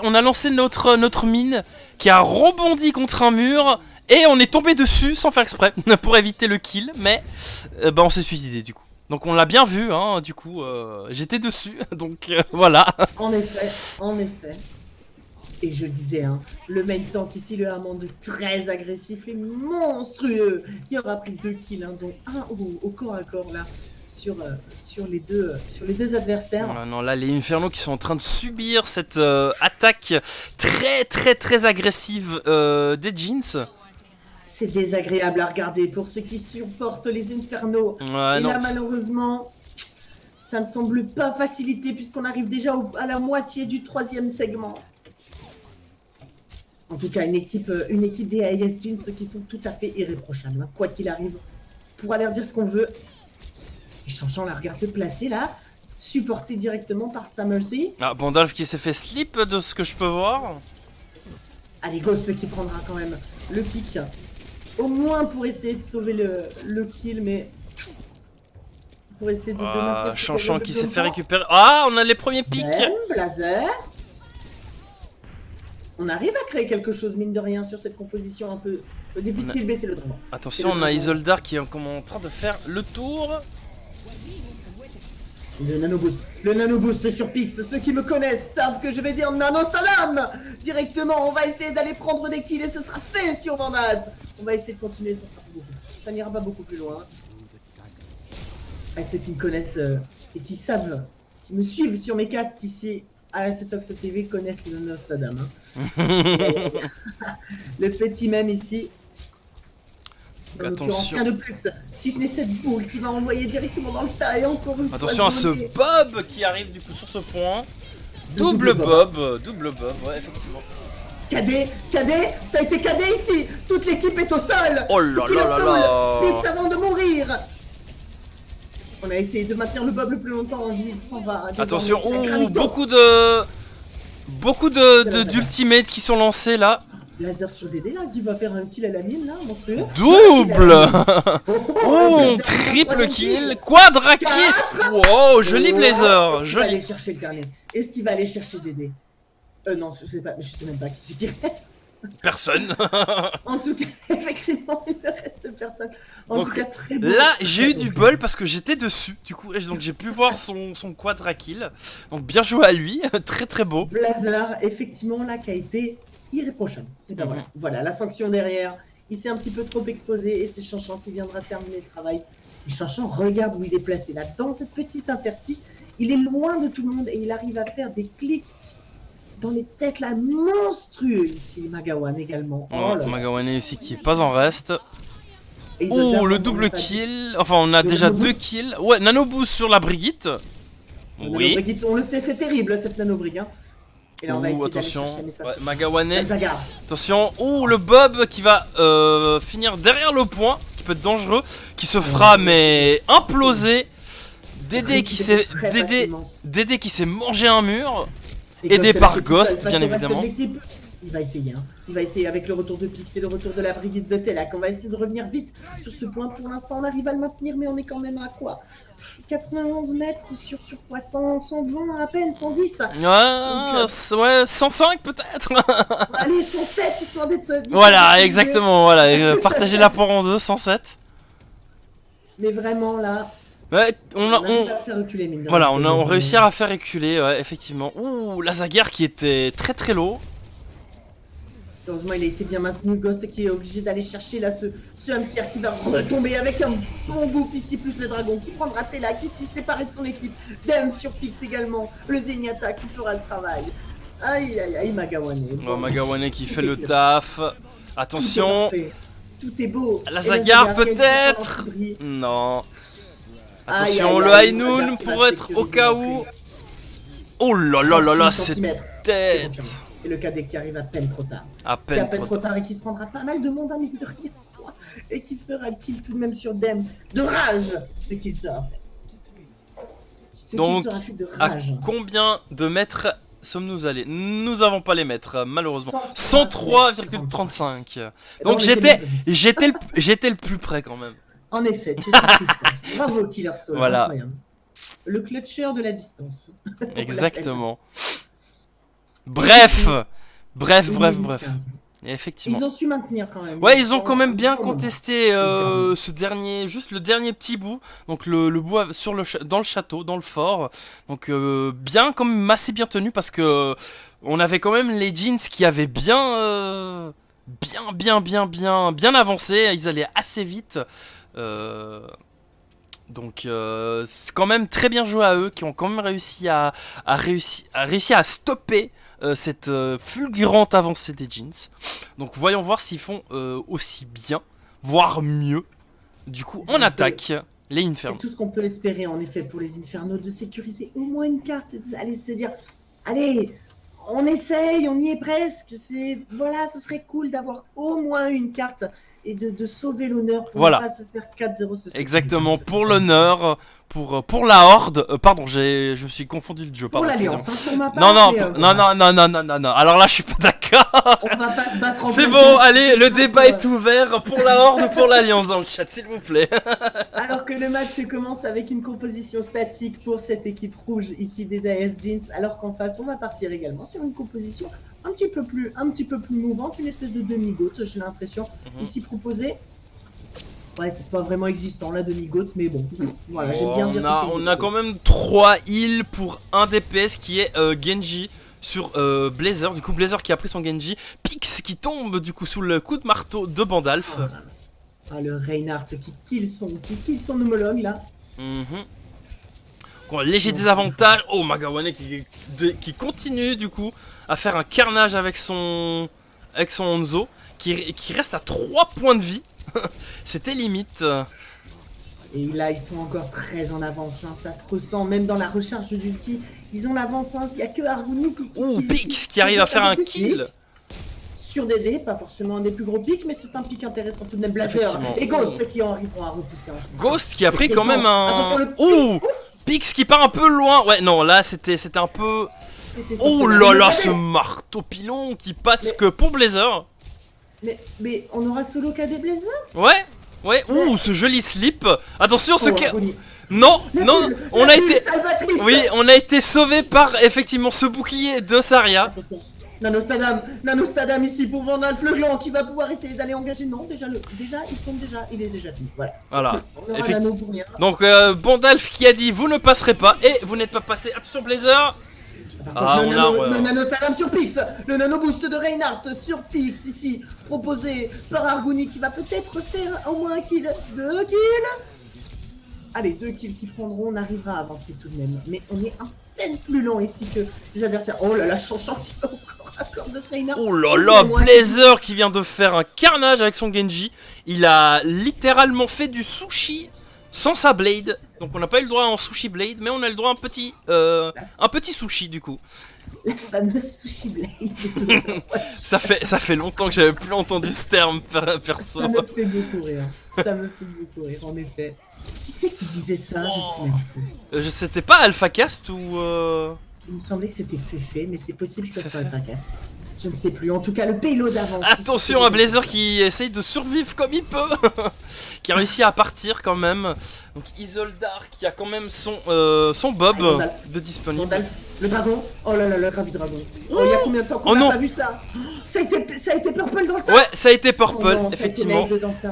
notre mine qui a rebondi contre un mur et on est tombé dessus sans faire exprès pour éviter le kill, mais on s'est suicidé du coup. Donc on l'a bien vu, hein, du coup, j'étais dessus, donc voilà. En effet. Et je disais, hein, le main tank ici, le Hammond très agressif et monstrueux, qui aura pris 2 kills, hein, dont un au corps à corps là, sur les deux adversaires. Non, là, les Infernos qui sont en train de subir cette attaque très très très agressive des Jeans. C'est désagréable à regarder pour ceux qui supportent les Infernos. Et là, malheureusement, ça ne semble pas faciliter puisqu'on arrive déjà à la moitié du 3e segment. En tout cas, une équipe des AES Jeans qui sont tout à fait irréprochables, hein, quoi qu'il arrive. Pour aller leur dire ce qu'on veut. Et Chanchan la regarde le placer là, supporté directement par Sa Mercy. Ah, Gandalf qui s'est fait slip de ce que je peux voir. Allez, Ghost qui prendra quand même le pic. Au moins pour essayer de sauver le kill, mais... Pour essayer de maintenir ce Chanchan que qui j'ai s'est fait besoin. récupérer. Ah, on a les premiers pics. Blazer. On arrive à créer quelque chose, mine de rien, sur cette composition un peu difficile, mais c'est le dragon. Attention, on a Isoldar qui est en train de faire le tour. Le nano boost sur Pix, ceux qui me connaissent savent que je vais dire Nanostadam directement. On va essayer d'aller prendre des kills et ce sera fait sur Vandalf. On va essayer de continuer, ça n'ira pas beaucoup plus loin. Et ceux qui me connaissent et qui savent, qui me suivent sur mes castes ici à la Cetox TV connaissent le Nanostadam. Le petit même ici. En l'occurrence, rien de plus. Si ce n'est cette boule qui va envoyer directement dans le tas et encore une fois. Attention à ce Bob qui arrive du coup sur ce point. Double Bob, ouais, effectivement. KD, ça a été KD ici. Toute l'équipe est au sol. Oh là là là là. Pix avant de mourir. On a essayé de maintenir le Bob le plus longtemps en vie, il s'en va. Attention, beaucoup d'ultimates qui sont lancés là. Laser sur Dédé là, qui va faire un kill à la mine là, monstrueux. Double. Oh, triple kill, quadra kill. Wow, joli Blazer, joli. Aller chercher le dernier. Est-ce qu'il va aller chercher Dédé? Non, je sais même pas qui c'est qui reste. Personne. En tout cas, effectivement, il ne reste personne. En tout cas, très beau. Là, j'ai eu du bol parce que j'étais dessus, du coup, donc j'ai pu voir son quadra kill. Donc bien joué à lui, très très beau. Blazer, effectivement, là, qui a été irréprochable. Et ben voilà, la sanction derrière. Il s'est un petit peu trop exposé et c'est Chanchan qui viendra terminer le travail. Et Chanchan, regarde où il est placé là, dans cette petite interstice. Il est loin de tout le monde et il arrive à faire des clics dans les têtes là monstrueux ici. Magawan également. Oh, Magawan aussi qui est pas en reste. Oh, le double kill. Enfin, on a déjà 2 kills. Ouais, nano boost sur la Brigitte. Oui. Brigitte, on le sait, c'est terrible cette nano Brigitte. Hein. Et là, on va essayer attention, chercher, Magawane. Attention, le Bob qui va finir derrière le point, qui peut être dangereux, qui se fera mais imploser. Dédé qui s'est mangé un mur, aidé par Ghost bien évidemment. Il va essayer, hein. Il va essayer avec le retour de Pix et le retour de la Brigitte de Tellac. On va essayer de revenir vite sur ce point. Pour l'instant, on arrive à le maintenir, mais on est quand même à quoi? 91 mètres sur quoi? 120 à peine, 110. Ouais, 105 peut-être. Allez, 107 histoire d'être. Voilà, exactement. Voilà, partagez la poire en deux, 107. Mais vraiment là. Ouais, on a fait reculer, mine de voilà, on réussit à faire reculer, ouais, effectivement. Ouh, la Zagar qui était très très low. Heureusement, il a été bien maintenu. Ghost qui est obligé d'aller chercher là ce hamster qui va retomber avec un bon boop ici, plus le dragon qui prendra Tella, qui s'est séparé de son équipe. Dem sur Pix également. Le Zenyatta qui fera le travail. Aïe aïe aïe, Magawane. Bon, Magawane qui fait le taf. Attention. Tout est beau. La Zagar peut-être. Non. Attention, le High Noon pour être au cas où. Oh là là là là, cette tête. Et le cadet qui arrive à peine trop tard. À peine trop tard et qui prendra pas mal de monde à mine de rien. Et qui fera le kill tout de même sur Dem. De rage, ce qu'il sera fait. Donc, à combien de mètres sommes-nous allés? Nous n'avons pas les mètres, malheureusement. 103,35. Donc j'étais le plus près quand même. En effet, tu étais le plus près. Bravo, Killer Soul. Voilà. Incroyable. Le clutcher de la distance. Exactement. Bref. Effectivement. Ils ont su maintenir quand même. Ouais, ils ont quand même bien contesté le dernier petit bout. Donc le bout dans le château, dans le fort. Donc bien, quand même assez bien tenu parce que on avait quand même les jeans qui avaient bien avancé. Ils allaient assez vite. Donc c'est quand même très bien joué à eux, qui ont quand même réussi à stopper cette fulgurante avancée des jeans. Donc voyons voir s'ils font aussi bien, voire mieux. Du coup on attaque les Infernos. C'est tout ce qu'on peut espérer en effet pour les Infernos, de sécuriser au moins une carte et d'aller se dire allez, on essaye, on y est presque. Voilà, ce serait cool d'avoir au moins une carte et de sauver l'honneur pour ne pas se faire 4-0 ce exactement, pour l'honneur, pour la Horde. Pardon, je me suis confondu le jeu. Pour Pardon, l'Alliance, hein, sur ma part. non, non, mais, non, non, non, non, non, non, non. Alors là, je suis pas d'accord. On va pas se battre en C'est plein bon, casque, allez, ce le sera débat pour, est ouvert pour la Horde ou pour l'Alliance dans le chat, s'il vous plaît. Alors que le match commence avec une composition statique pour cette équipe rouge ici des AS Jeans, alors qu'en face on va partir également sur une composition un petit peu plus mouvante, une espèce de demi-goat, j'ai l'impression, ici proposée. Ouais, c'est pas vraiment existant la demi-goat, mais bon, voilà, j'aime bien dire que c'est On a quand même 3 heals pour un DPS qui est Genji sur Blazer. Du coup, Blazer qui a pris son Genji. Pix qui tombe du coup sous le coup de marteau de Bandalf. Ah, le Reinhardt qui kill son homologue là. Léger désavantage. Oh, Magawane qui continue du coup à faire un carnage avec son Hanzo. Qui reste à 3 points de vie. C'était limite. Et là, ils sont encore très en avance, hein. Ça se ressent même dans la recharge d'ulti. Ils ont l'avance, hein. Il n'y a que Arguni qui arrive à faire un kill. Sur DD, pas forcément un des plus gros pics, mais c'est un pic intéressant tout de même. Blazer et Ghost qui arriveront à repousser. Ghost qui a pris quand même un... Attention, le Pix qui part un peu loin. Ouais, non, là c'était un peu... Oh là là, ce marteau pilon qui passe que pour Blazer. Mais on aura solo KD Blazer? Ouais, ouais. Ouh, ce joli slip. Attention, ce qui... Arguni. Non, non, on a été... Salvatrice. Oui, on a été sauvé par effectivement ce bouclier de Saria. Attention. Nanostadam ici pour Vandalf le gland qui va pouvoir essayer d'aller engager. Non, déjà il tombe déjà, il est déjà fini. Voilà. Donc Bandalf qui a dit vous ne passerez pas et vous n'êtes pas passé. Attention Blazer. Le nano-salam sur Pix, le nano-boost de Reinhardt sur Pix ici, proposé par Arguni qui va peut-être faire au moins un kill, 2 kills. Allez, 2 kills qui prendront, on arrivera à avancer tout de même. Mais on est à peine plus lent ici que ses adversaires. Oh là là, changeant qui va encore à corps de Reinhardt. Oh là là, Blazer qui vient de faire un carnage avec son Genji. Il a littéralement fait du sushi sans sa blade. Donc on n'a pas eu le droit à un sushi blade, mais on a le droit à un petit sushi du coup. La fameuse sushi blade. ça fait longtemps que j'avais plus entendu ce terme perso. Ça me fait beaucoup rire. Ça me fait beaucoup rire en effet. Qui c'est qui disait ça? Je ne sais même plus. C'était pas AlphaCast ou Il me semblait que c'était Féfé, mais c'est possible que ça soit AlphaCast. Je ne sais plus. En tout cas, le payload avance. Attention à Blazer qui essaye de survivre comme il peut. Qui a réussi à partir quand même. Donc Isoldar qui a quand même son Bob de disponible. Bandalf, le dragon. Oh là là, le Gravidragon. Oh, il y a combien de temps qu'on n'a pas vu ça? Ça a été Purple dans le tas. Ouais, ça a été Purple, effectivement.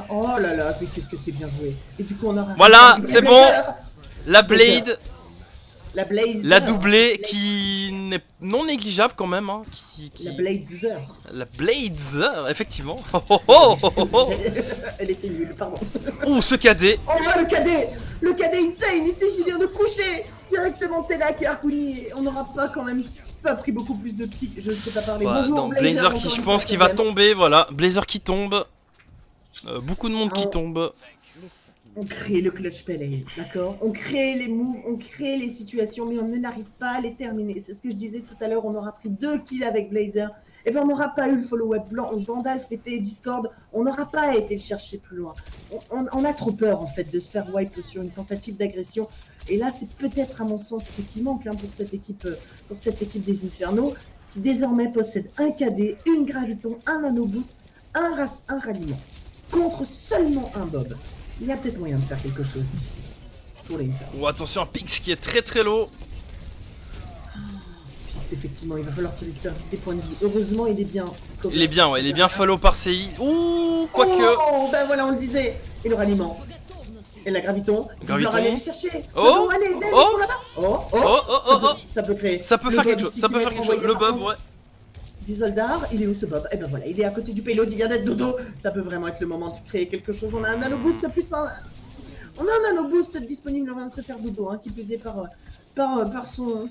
Oh là là, mais qu'est-ce que c'est bien joué. Et du coup, on aura... Voilà, c'est bon. La Blade. La Blazer. La doublée qui n'est non négligeable quand même. Hein, La Blazer. La Blazer, effectivement. Elle était nulle, pardon. Ouh, ce KD. Oh là, le KD. Le KD insane ici qui vient de coucher directement Telak et Arguni. On n'aura pas quand même pas pris beaucoup plus de piques. Je ne sais pas parler. Voilà, bonjour Blazer qui je pense qu'il va tomber. Voilà, Blazer qui tombe. Beaucoup de monde qui tombe. On crée le clutch play, d'accord? On crée les moves, on crée les situations, mais on n'arrive pas à les terminer. C'est ce que je disais tout à l'heure, on aura pris 2 kills avec Blazer, et bien on n'aura pas eu le follow-up blanc, Bandalf était Discord, on n'aura pas été le chercher plus loin. On a trop peur en fait de se faire wipe sur une tentative d'agression, et là c'est peut-être à mon sens ce qui manque hein, pour cette équipe des Infernos, qui désormais possède un KD, une Graviton, un Nano Boost, un ralliement, contre seulement un Bob. Il y a peut-être moyen de faire quelque chose ici. Pour les Infernos. Oh, attention à Pix qui est très très low. Pix, effectivement, il va falloir qu'il récupère vite des points de vie. Heureusement, il est bien. Il est bien, ouais, il est bien follow par CI. Ouh, quoique. Oh, ben voilà, on le disait. Et le ralliement. Et la Graviton. Il va falloir aller les chercher. Oh, allez, ils sont là-bas. Ça peut créer. Ça peut faire quelque chose. Ça peut faire quelque chose. Le Bob, ouais. Dizoldar, il est où ce Bob? Eh ben voilà, il est à côté du payload, il vient d'être dodo. Ça peut vraiment être le moment de créer quelque chose. On a un nano boost plus un. On a un nano boost disponible, on vient de se faire dodo, hein, qui pesait par son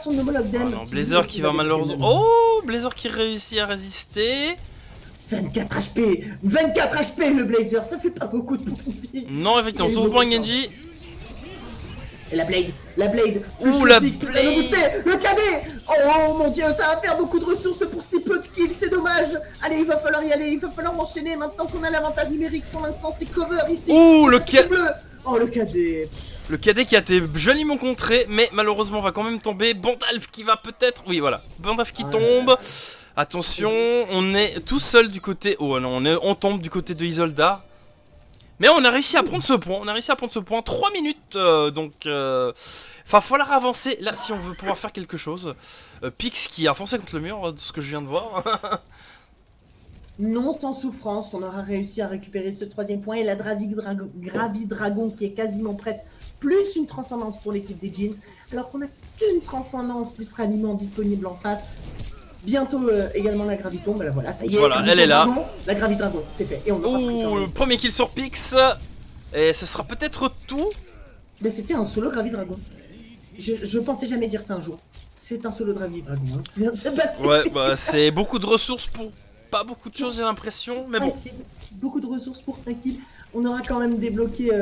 homologue d'elle. Non, Blazer qui va malheureusement. Oh, Blazer qui réussit à résister. 24 HP 24 HP le Blazer, ça fait pas beaucoup de points de vie. Non, effectivement, sur le point Genji. Et la Blade, plus ouh, le la Pix, Blade. le cadet. Oh mon dieu, ça va faire beaucoup de ressources pour si peu de kills, c'est dommage. Allez, il va falloir y aller, il va falloir enchaîner maintenant qu'on a l'avantage numérique. Pour l'instant, c'est cover ici. Ouh, le cadet bleu. Oh, le cadet. Le cadet qui a été joliment contré, mais malheureusement va quand même tomber. Bandalf qui va peut-être... Oui, voilà. Bandalf qui tombe. Attention, on est tout seul du côté... Oh non, on tombe du côté de Isolda. Mais on a réussi à prendre ce point. On a réussi à prendre ce point. 3 minutes, donc... va falloir avancer, là, si on veut pouvoir faire quelque chose. Pix qui a foncé contre le mur, de ce que je viens de voir. Non sans souffrance, on aura réussi à récupérer ce 3e point. Et la Gravi-Dragon qui est quasiment prête. Plus une transcendance pour l'équipe des Jeans. Alors qu'on n'a qu'une transcendance plus ralliement disponible en face. Bientôt également la Graviton. Ben voilà, ça y est. Voilà, elle est là. La Gravi-Dragon, c'est fait. Et on aura pris Ouh, le premier kill sur Pix. Et ce sera peut-être tout. Mais c'était un solo Gravi-Dragon. Je pensais jamais dire ça un jour. C'est un solo Gravi-Dragon, hein, ce qui vient de se passer. Ouais, bah c'est beaucoup de ressources pour pas beaucoup de choses, j'ai l'impression. Mais bon. Beaucoup de ressources pour un kill. On aura quand même débloqué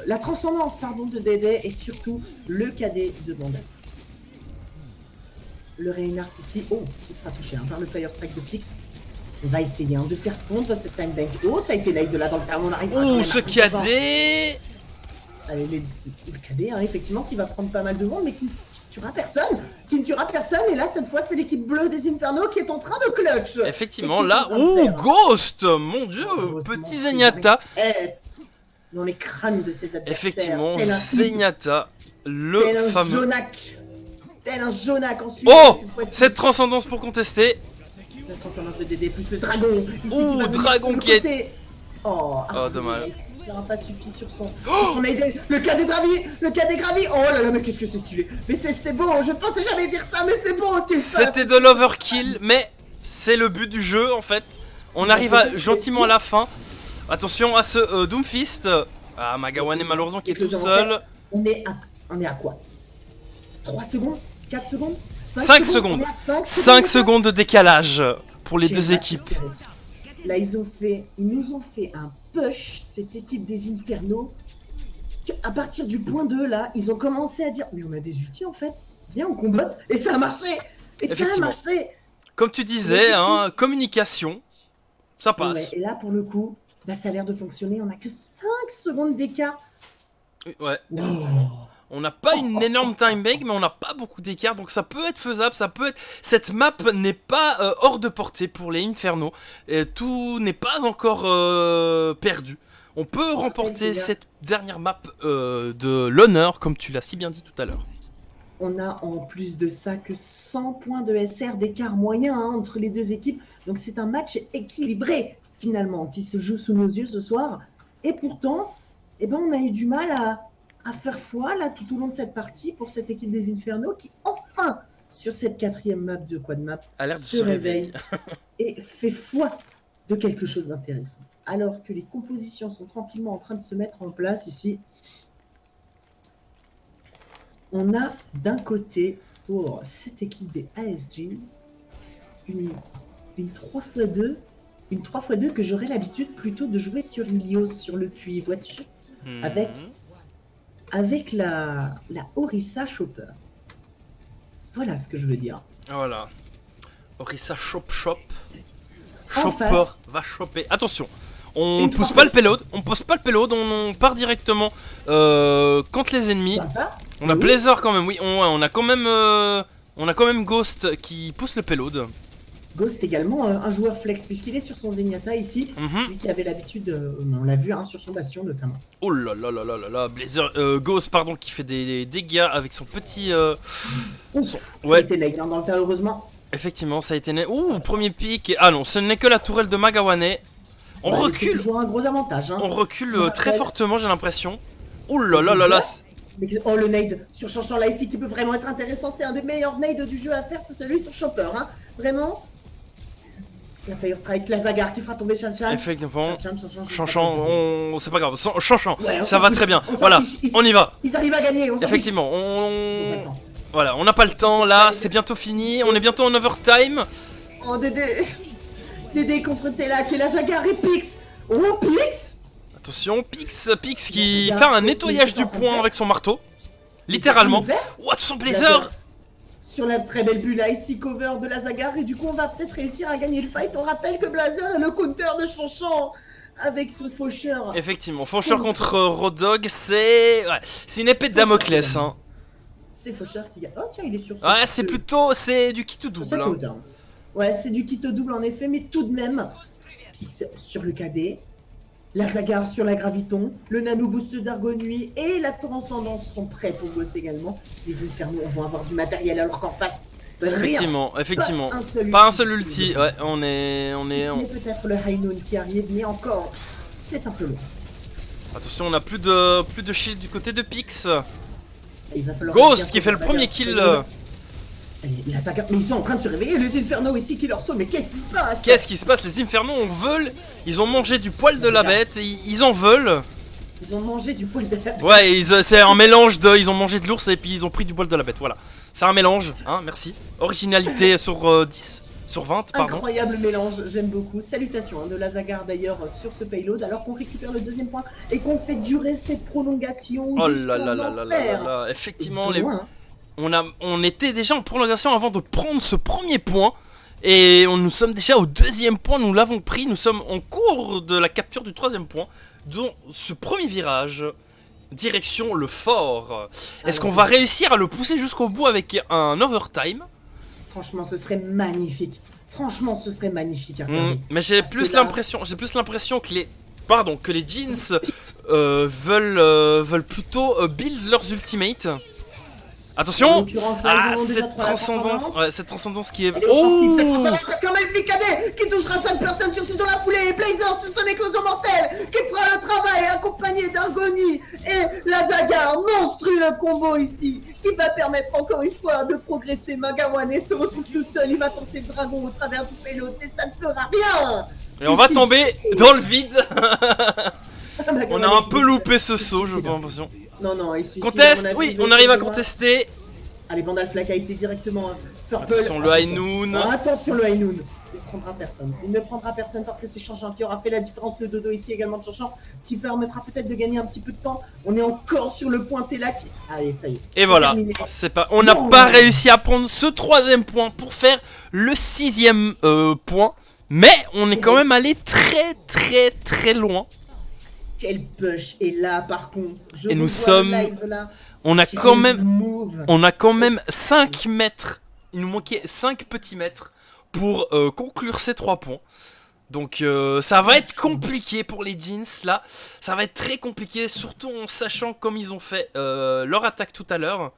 la transcendance de Dédé et surtout le cadet de Bandalf. Le Reinhardt ici, qui sera touché par le Fire Strike de Pix. On va essayer de faire fondre cette time bank. Oh, ça a été light de là dans le terme, on arrive. Oh, ce cadet. Allez, le cadet, effectivement, qui va prendre pas mal de monde, mais qui ne tuera personne. Et là, cette fois, c'est l'équipe bleue des Infernos qui est en train de clutch. Effectivement, là, Ghost, mon dieu, petit Zenyatta. Dans les crânes de ses adversaires. Effectivement, Zenyatta, le fameux. Tel un Jonak ensuite. Oh, cette transcendance pour contester. La transcendance de DD plus le dragon. Ouh, dragon qui est... Oh, dommage. Il n'aura pas suffi sur son Mayday. Le cadet Gravi. Oh là là, mais qu'est-ce que c'est stylé. Mais c'est beau, je pensais jamais dire ça, mais c'est beau ce qu'il se passe. C'était de l'overkill, mais c'est le but du jeu en fait. On arrive gentiment à la fin. Attention à ce Doomfist. Ah, Magawane malheureusement qui est tout seul. On est à quoi? 3 secondes? 4 secondes? 5 secondes. 5 secondes de décalage pour les deux équipes. Là, ils nous ont fait un push, cette équipe des Infernos. À partir du point 2, là, ils ont commencé à dire mais on a des ultis en fait. Viens, on combatte. Et ça a marché. Comme tu disais, communication, ça passe. Ouais, et là, pour le coup, ça a l'air de fonctionner. On a que 5 secondes d'écart. Ouais. On n'a pas une énorme time bank, mais on n'a pas beaucoup d'écart, donc ça peut être faisable, ça peut être... Cette map n'est pas hors de portée pour les Infernos, et tout n'est pas encore perdu. On peut remporter cette dernière map de l'honneur, comme tu l'as si bien dit tout à l'heure. On a en plus de ça que 100 points de SR d'écart moyen entre les deux équipes, donc c'est un match équilibré finalement, qui se joue sous nos yeux ce soir, et pourtant, on a eu du mal à faire foi là tout au long de cette partie pour cette équipe des Infernos qui enfin sur cette 4e map de Quad Map se réveille et fait foi de quelque chose d'intéressant. Alors que les compositions sont tranquillement en train de se mettre en place ici, on a d'un côté pour cette équipe des ASG une 3x2, une 3x2 que j'aurais l'habitude plutôt de jouer sur Ilios, sur le puits, vois-tu, avec la Orisa Chopper. Voilà ce que je veux dire. Voilà. Orisa Chopper va choper. Attention, on pousse pas le payload, on part directement contre les ennemis. On a Blazer quand même, oui, on a quand même Ghost qui pousse le payload. Ghost également, un joueur flex, puisqu'il est sur son Zenyatta ici, lui qui avait l'habitude, on l'a vu sur son Bastion notamment. Oh là là là là là là, Blazer, Ghost pardon, qui fait des dégâts avec son petit... Ça a été nade dans le tas heureusement. Effectivement, ça a été nade. Ouh, premier pic, ah non, ce n'est que la tourelle de Magawane. On recule. C'est toujours un gros avantage. On recule très fortement, j'ai l'impression. Oh là là là là. Oh, le nade sur Chanchan là ici qui peut vraiment être intéressant, c'est un des meilleurs nades du jeu à faire, c'est celui sur Chopper, vraiment. La Fire Strike, la Zagar qui fera tomber Chanchan. Effectivement. Chanchan, c'est pas grave. Chanchan, ça va très bien. Voilà, on y va. Ils arrivent à gagner. Effectivement, voilà, on n'a pas le temps là, c'est bientôt fini, on est bientôt en overtime. Oh, Dédé contre Telak et la Zagar et Pix. Oh, Pix. Attention, Pix qui fait un nettoyage du point avec son marteau. Littéralement. Oh, attention, Blazer. Sur la très belle bulle là, ici, cover de la Zagar, et du coup on va peut-être réussir à gagner le fight. On rappelle que Blazer est le counter de Chanchan. avec son faucheur. Effectivement, faucheur contre Road Dogg, c'est une épée de Damoclès. Hein. C'est faucheur qui gagne. Oh tiens, il est sur. Ouais, c'est plutôt, c'est du kit double. Hein. Ouais, c'est du kit double en effet, mais tout de même, Pix sur le cadet, la Zagar sur la Graviton, le Nano Boost d'Argonui et la Transcendance sont prêts pour Ghost également. Les Infernaux vont avoir du matériel alors qu'en face, effectivement. Pas un seul ulti. Ouais, on est. C'est peut-être le High Noon qui arrive, mais encore, c'est un peu long. Attention, on a plus de shield du côté de Pix. Il va falloir Ghost qui fait le premier kill. Allez, la Zagar, mais ils sont en train de se réveiller, les Infernaux ici qui leur sautent, mais qu'est-ce qui se passe? Qu'est-ce qui se passe? Les Infernaux en veulent. Ils ont mangé du poil de la bête, ils en veulent. Ils ont mangé du poil de la bête. Ouais, c'est un mélange de. Ils ont mangé de l'ours et puis ils ont pris du poil de la bête, voilà. C'est un mélange, hein, merci. Originalité sur 10, sur 20, pardon. Incroyable mélange, j'aime beaucoup. Salutations de la Zagar d'ailleurs sur ce payload, alors qu'on récupère le deuxième point et qu'on fait durer cette prolongation. Oh là là là là là là, effectivement, loin, hein. on était déjà en prolongation avant de prendre ce premier point. Et nous sommes déjà au deuxième point, nous l'avons pris, nous sommes en cours de la capture du troisième point. Dont ce premier virage, direction le fort. Est-ce qu'on va réussir à le pousser jusqu'au bout avec un overtime? Franchement, ce serait magnifique. Franchement, ce serait magnifique à regarder. Mais j'ai plus l'impression que les Jeans veulent plutôt build leurs ultimates. Attention! Cette transcendance qui est... Oh! Cette transcendance comme LVKD qui touchera 5 personnes sur 6 dans la foulée et Blazer sur son éclosion mortelle qui fera le travail accompagné d'Argony et la Zagar, monstrueux combo ici qui va permettre encore une fois de progresser. Magawane se retrouve tout seul, il va tenter le dragon au travers du payload mais ça ne fera rien! Et on va tomber dans le vide. On a un peu loupé ce saut, j'ai l'impression. Non, ici. Conteste, oui, on arrive à contester. Allez, Vandal Flak a été directement Purple. Attention, le High Noon. Attention, le High Noon. Il prendra personne. Il ne prendra personne parce que c'est Chanchan qui aura fait la différence. Le dodo ici également de Chanchan qui permettra peut-être de gagner un petit peu de temps. On est encore sur le pointé là. Allez, ça y est. Et voilà. On n'a pas réussi à prendre ce troisième point pour faire le sixième point. Mais on est quand même allé très loin. Quel push. Et là, par contre, et nous sommes... On a quand même 5 mètres. Il nous manquait 5 petits mètres pour conclure ces 3 points. Donc ça va être compliqué pour les Jeans là. Ça va être très compliqué, surtout en sachant comme ils ont fait leur attaque tout à l'heure.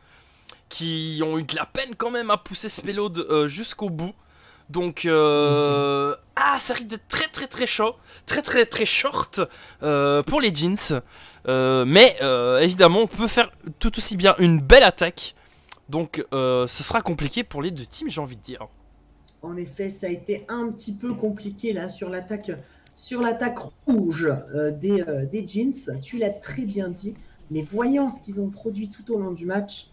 Qui ont eu de la peine quand même à pousser ce payload jusqu'au bout. Donc ça risque d'être très chaud, très short pour les Jeans. Mais évidemment on peut faire tout aussi bien une belle attaque. Donc ce sera compliqué pour les deux teams, j'ai envie de dire. En effet, ça a été un petit peu compliqué là sur l'attaque rouge des Jeans. Tu l'as très bien dit. Mais voyant ce qu'ils ont produit tout au long du match,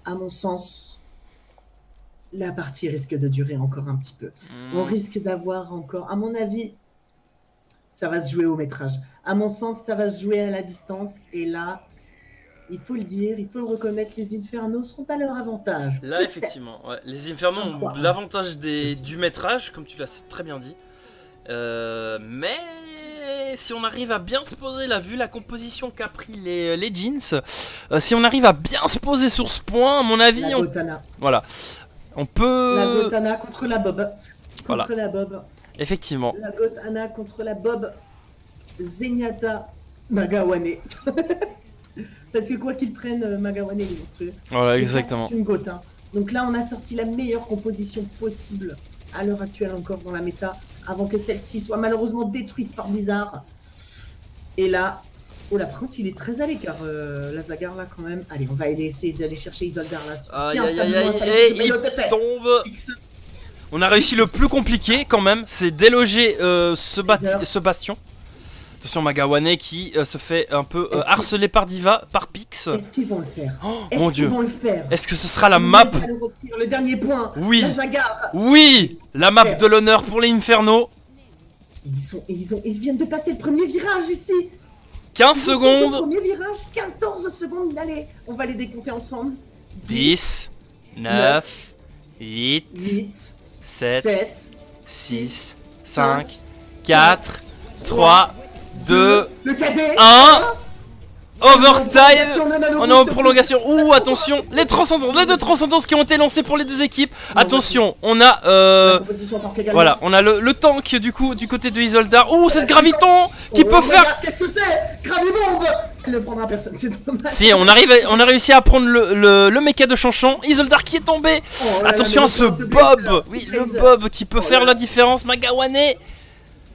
à mon sens, la partie risque de durer encore un petit peu. On risque d'avoir encore, à mon avis, ça va se jouer au métrage. À mon sens, ça va se jouer à la distance. Et là, il faut le dire, il faut le reconnaître, les Infernos sont à leur avantage. Là, effectivement, ouais, les Infernos ont l'avantage du métrage, comme tu l'as très bien dit. Mais si on arrive à bien se poser, là, vu la composition qu'a pris les Jeans, si on arrive à bien se poser sur ce point, à mon avis, voilà. On peut... La Gotana contre la Bob. La Bob. Effectivement. La Gotana contre la Bob. Zenyatta Magawane. Parce que quoi qu'ils prennent, Magawane est monstrueux. Voilà, exactement. C'est une Gotin. Donc là, on a sorti la meilleure composition possible à l'heure actuelle encore dans la méta, avant que celle-ci soit malheureusement détruite par Blizzard. Et là... Oh là, par contre, il est très à l'écart, la Zagar là quand même. Allez, on va essayer d'aller chercher Isoldar là. Il tombe. On a réussi le plus compliqué quand même, c'est déloger ce bastion. Attention, Magawane qui se fait un peu harceler par Diva, par Pix. Est-ce qu'ils vont le faire? Oh mon dieu. Faire Est-ce que ce sera la map? Le dernier point. Oui. La Zagar. Oui. La map de l'honneur pour les Infernos. Ils viennent de passer le premier virage ici. 15 secondes. Premier virage, 14 secondes. Allez, on va les décompter ensemble. 10, 9, 8, 7, 6, 5, 4, 3, 2, Le cadet. 1. Overtime. On On est en prolongation. Ouh, attention. Les deux transcendances qui ont été lancées pour les deux équipes. Attention, on a voilà, on a le tank du coup du côté de Isolda. Ouh, cette graviton qui peut faire. Qu'est-ce que c'est? Gravibombe. Elle ne prendra personne, c'est dommage. Si, on a réussi à prendre le mecha de Chanchan. Isoldar qui est tombé. Attention à ce Bob. Oui, le Bob qui peut faire la différence. Magawane.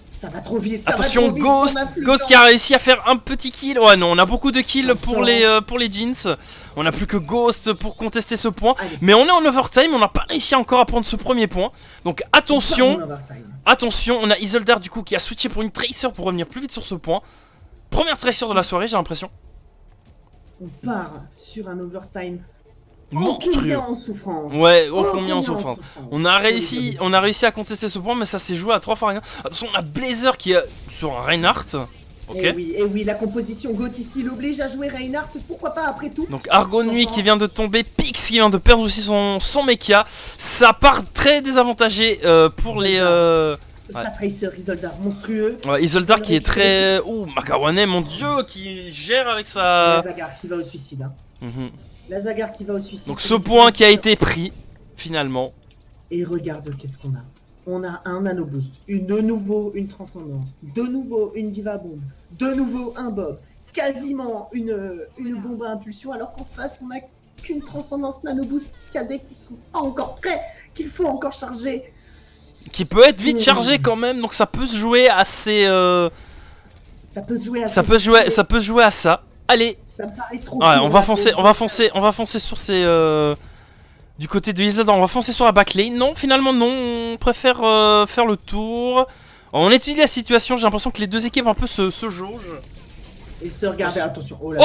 Ça va trop vite. Attention, Ghost qui a réussi à faire un petit kill. Ouais, non, on a beaucoup de kills pour les Jeans. On n'a plus que Ghost pour contester ce point. Mais on est en overtime, on n'a pas réussi encore à prendre ce premier point. Donc attention, on a Isoldar du coup qui a switché pour une Tracer pour revenir plus vite sur ce point. Première Tracer de la soirée, j'ai l'impression. On part sur un overtime monstrueux. En souffrance. Ouais, combien en souffrance. On a réussi à contester ce point, mais ça s'est joué à 3 fois rien. Attention, on a Blazer qui est sur un Reinhardt. Ok. Et oui, la composition GOAT ici l'oblige à jouer Reinhardt, pourquoi pas après tout. Donc Argo Nuit qui vient de tomber, Pix qui vient de perdre aussi son mecha. Ça part très désavantagé pour les... Ça Tracer, Isoldar, monstrueux. Ouais, Isoldar qui est très... Ouh, Magawane, mon dieu, qui gère avec sa... Lazagar qui va au suicide. Lazagar qui va au suicide. Donc ce point qui a été pris, finalement. Et regarde qu'est-ce qu'on a. On a un Nano Boost, de nouveau une Transcendance, de nouveau une Diva Bombe, de nouveau un Bob, quasiment une bombe à impulsion, alors qu'en face on a qu'une Transcendance Nano Boost cadet qui sont pas encore prêts, qu'il faut encore charger. Qui peut être vite chargé quand même, donc ça peut se jouer assez... Ça peut se jouer à ça peut se jouer à ça. Allez. Ça me paraît trop. Ouais, on va foncer sur ces... Du côté de Isolda, on va foncer sur la backlane. Non, finalement non, on préfère faire le tour. On étudie la situation, j'ai l'impression que les deux équipes un peu se jaugent. Et se regarder, attention. Oh, non,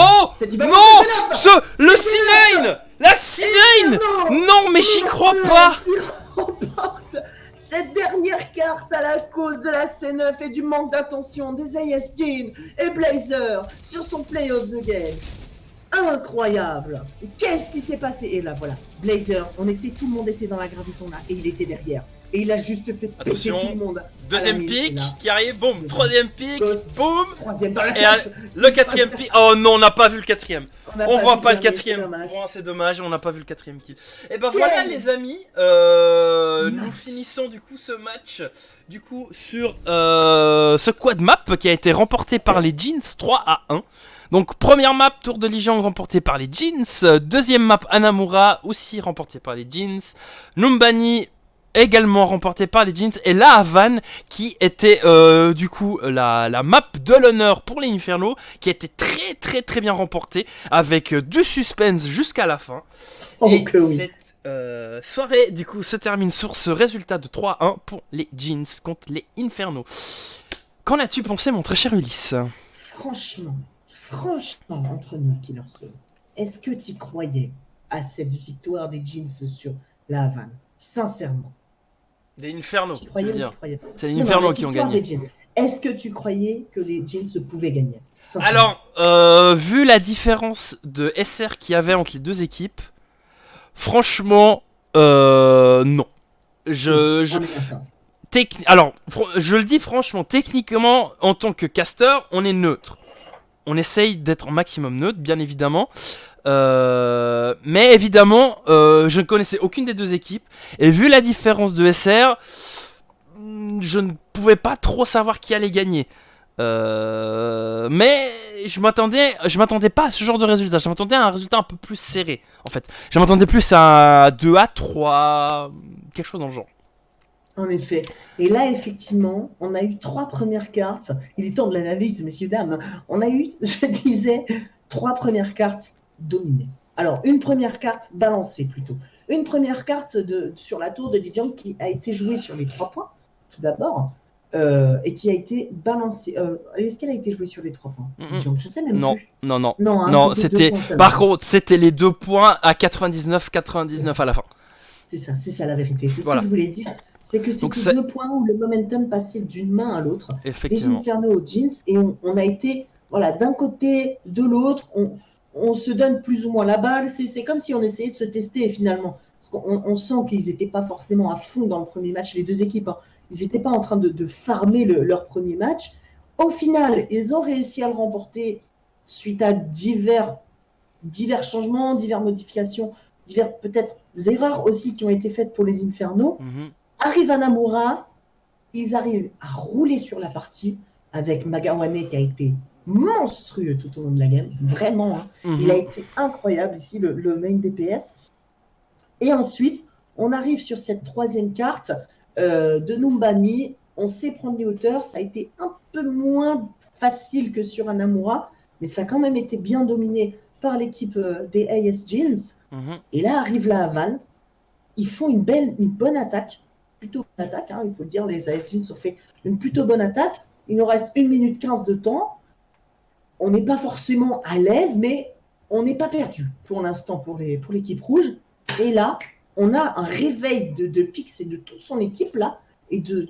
le C9. La C9. Non, mais j'y crois pas. Remporte cette dernière carte à la cause de la C9 et du manque d'attention des AS Jean et Blazer sur son play of the game. Incroyable. Qu'est-ce qui s'est passé? Et là voilà, Blazer, tout le monde était dans la graviton là et il était derrière. Et il a juste fait péter tout le monde. Deuxième pick qui arrive, boum, troisième pick, boum. Troisième dans la tête. Et le quatrième pick. Oh non, on n'a pas vu le quatrième. On voit pas le quatrième. C'est dommage, on n'a pas vu le quatrième kill. Et ben voilà les amis, nous finissons du coup ce match du coup sur ce quad map qui a été remporté par les Jeans 3-1. Donc première map Tour de Lijiang remportée par les Jeans, deuxième map Hanamura aussi remportée par les Jeans, Numbani également remportée par les Jeans et la Havane qui était du coup la map de l'honneur pour les Inferno qui a été très bien remportée avec du suspense jusqu'à la fin. Et cette soirée du coup se termine sur ce résultat de 3-1 pour les Jeans contre les Inferno. Qu'en as-tu pensé mon très cher Ulysse? Franchement, entre nous, Killer Soul, est-ce que tu croyais à cette victoire des Jeans sur la Havane? Sincèrement. Des Inferno, tu veux dire. C'est les Non, Inferno qui ont gagné. Est-ce que tu croyais que les Jeans pouvaient gagner? Alors, vu la différence de SR qu'il y avait entre les deux équipes, franchement, non. Alors, je le dis franchement, techniquement, en tant que caster, on est neutre. On essaye d'être au maximum neutre, bien évidemment. Mais évidemment, je ne connaissais aucune des deux équipes. Et vu la différence de SR, je ne pouvais pas trop savoir qui allait gagner. Mais je m'attendais pas à ce genre de résultat. Je m'attendais à un résultat un peu plus serré, en fait. Je m'attendais plus à 2-3, quelque chose dans le genre. En effet. Et là, effectivement, on a eu 3 premières cartes. Il est temps de l'analyse, messieurs, dames. On a eu, je disais, 3 premières cartes dominées. Alors, une première carte balancée, plutôt. Une première carte sur la tour de Lijiang qui a été jouée sur les 3 points, tout d'abord, et qui a été balancée. Est-ce qu'elle a été jouée sur les 3 points Lijiang, je sais même plus. Non, c'était... Par contre, c'était les 2 points à 99 à la fin. C'est ça la vérité. C'est ce que je voulais dire. C'est que c'était 2 points où le momentum passait d'une main à l'autre. Des Inferno aux Jeans. Et on a été d'un côté, de l'autre. On se donne plus ou moins la balle. C'est comme si on essayait de se tester finalement. Parce qu'on sent qu'ils n'étaient pas forcément à fond dans le premier match, les deux équipes. Ils n'étaient pas en train de farmer leur premier match. Au final, ils ont réussi à le remporter suite à divers changements, diverses modifications, diverses peut-être erreurs aussi qui ont été faites pour les Infernos. Arrive à Namura, ils arrivent à rouler sur la partie avec Magawane qui a été monstrueux tout au long de la game, vraiment. Hein. Il a été incroyable ici, le main DPS. Et ensuite, on arrive sur cette troisième carte de Numbani. On sait prendre les hauteurs. Ça a été un peu moins facile que sur Anamura, mais ça a quand même été bien dominé par l'équipe des AS Jeans. Et là arrive la Havane. Ils font une bonne attaque. Plutôt bonne attaque, hein, il faut le dire. Les AS Jeans ont fait une plutôt bonne attaque. Il nous reste 1 minute 15 de temps. On n'est pas forcément à l'aise, mais on n'est pas perdu pour l'instant pour l'équipe rouge. Et là, on a un réveil de Pix et de toute son équipe là, et de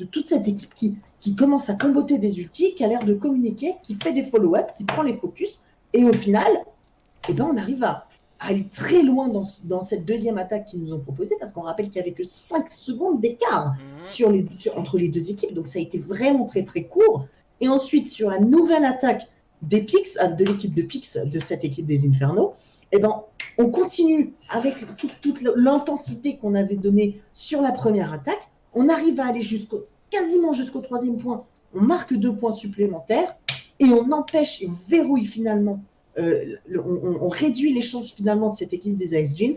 toute cette équipe qui commence à comboter des ultis, qui a l'air de communiquer, qui fait des follow-up, qui prend les focus. Et au final, eh ben, on arrive à aller très loin dans cette deuxième attaque qu'ils nous ont proposée, parce qu'on rappelle qu'il n'y avait que 5 secondes d'écart entre les deux équipes. Donc ça a été vraiment très très court. Et ensuite, sur la nouvelle attaque des Pix, de l'équipe de Pix, de cette équipe des Infernos, eh ben, on continue avec toute l'intensité qu'on avait donnée sur la première attaque. On arrive à aller quasiment jusqu'au 3e point. On marque 2 points supplémentaires et on empêche et on verrouille finalement, on réduit les chances finalement de cette équipe des Ice Jeans.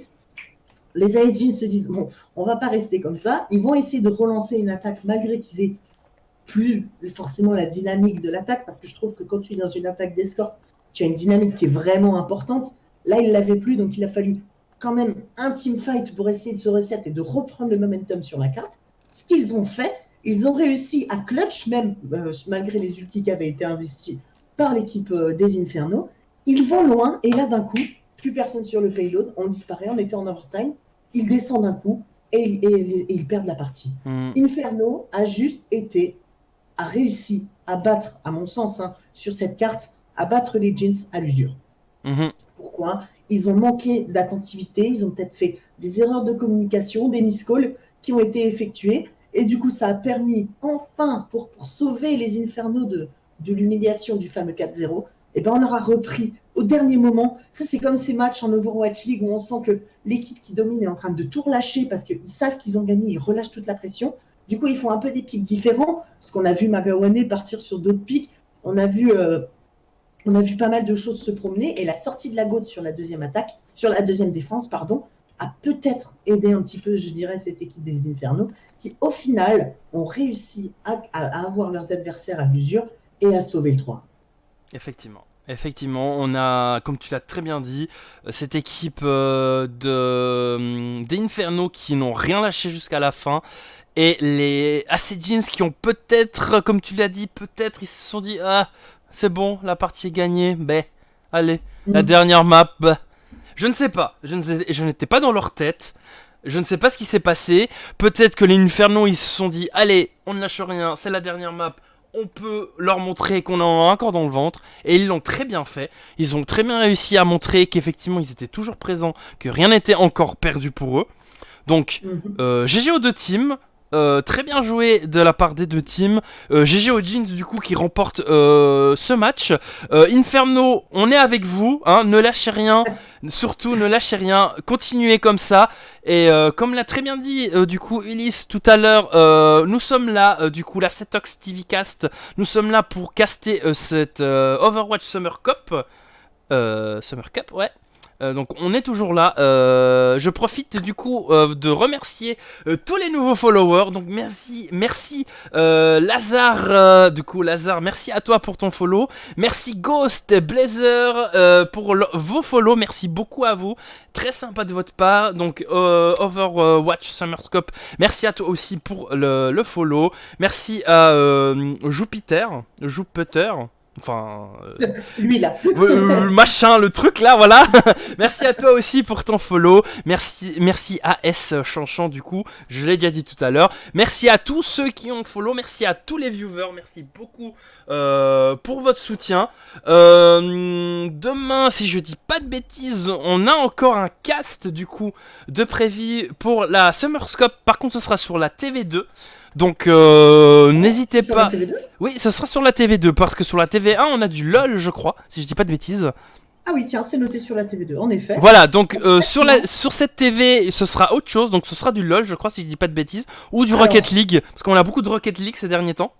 Les Ice Jeans se disent, bon, on va pas rester comme ça. Ils vont essayer de relancer une attaque malgré qu'ils aient plus forcément la dynamique de l'attaque, parce que je trouve que quand tu es dans une attaque d'escorte, tu as une dynamique qui est vraiment importante. Là, il ne l'avait plus, donc il a fallu quand même un teamfight pour essayer de se reset et de reprendre le momentum sur la carte. Ce qu'ils ont fait, ils ont réussi à clutch, même malgré les ultis qui avaient été investis par l'équipe des Infernos. Ils vont loin, et là, d'un coup, plus personne sur le payload, on disparaît, on était en overtime, ils descendent d'un coup, et ils perdent la partie. Inferno a réussi à battre, à mon sens, hein, sur cette carte, à battre les Jeans à l'usure. Pourquoi ? Ils ont manqué d'attentivité, ils ont peut-être fait des erreurs de communication, des miss-calls qui ont été effectués, et du coup ça a permis enfin, pour sauver les Infernos de l'humiliation du fameux 4-0, et ben on leur a repris au dernier moment. Ça, c'est comme ces matchs en Overwatch League où on sent que l'équipe qui domine est en train de tout relâcher parce qu'ils savent qu'ils ont gagné, ils relâchent toute la pression. Du coup, ils font un peu des pics différents, parce qu'on a vu Magawane partir sur d'autres pics, on a vu pas mal de choses se promener, et la sortie de la GOAT sur la deuxième défense, a peut-être aidé un petit peu, je dirais, cette équipe des Infernos, qui au final ont réussi à avoir leurs adversaires à l'usure et à sauver le 3. Effectivement, on a, comme tu l'as très bien dit, cette équipe des Infernos qui n'ont rien lâché jusqu'à la fin. Et les Jeans qui ont peut-être, comme tu l'as dit, peut-être ils se sont dit, ah, c'est bon, la partie est gagnée, allez, la dernière map, je ne sais pas, je n'étais pas dans leur tête, je ne sais pas ce qui s'est passé, peut-être que les Infernos ils se sont dit, allez, on ne lâche rien, c'est la dernière map, on peut leur montrer qu'on a un corps dans le ventre, et ils l'ont très bien fait, ils ont très bien réussi à montrer qu'effectivement ils étaient toujours présents, que rien n'était encore perdu pour eux, donc GG aux deux teams. Très bien joué de la part des deux teams. GG aux Jeans du coup qui remporte ce match. Inferno, on est avec vous, hein, ne lâchez rien, surtout ne lâchez rien, continuez comme ça. Et comme l'a très bien dit du coup Ulysse tout à l'heure, nous sommes là du coup la Setox TV Cast, nous sommes là pour caster cette Overwatch Summer Cup. Ouais. Donc on est toujours là. Je profite du coup de remercier tous les nouveaux followers. Donc merci Lazare. Du coup Lazare, merci à toi pour ton follow. Merci Ghost, Blazer pour vos follow. Merci beaucoup à vous. Très sympa de votre part. Donc Overwatch Summer Scope. Merci à toi aussi pour le follow. Merci à Jupiter. Enfin, lui là, machin, le truc là, voilà. Merci à toi aussi pour ton follow. Merci à S Chanchan du coup, je l'ai déjà dit tout à l'heure. Merci à tous ceux qui ont follow, merci à tous les viewers, merci beaucoup pour votre soutien. Demain, si je dis pas de bêtises, on a encore un cast du coup de prévu pour la Summer Scope. Par contre, ce sera sur la TV2. Donc n'hésitez Sur la pas. TV2. Oui, ce sera sur la TV2 parce que sur la TV1 on a du LOL, je crois, si je dis pas de bêtises. Ah oui, tiens, c'est noté sur la TV2, en effet. Voilà, donc sur cette TV, ce sera autre chose, donc ce sera du LOL, je crois, si je dis pas de bêtises, ou du Alors. Rocket League, parce qu'on a beaucoup de Rocket League ces derniers temps.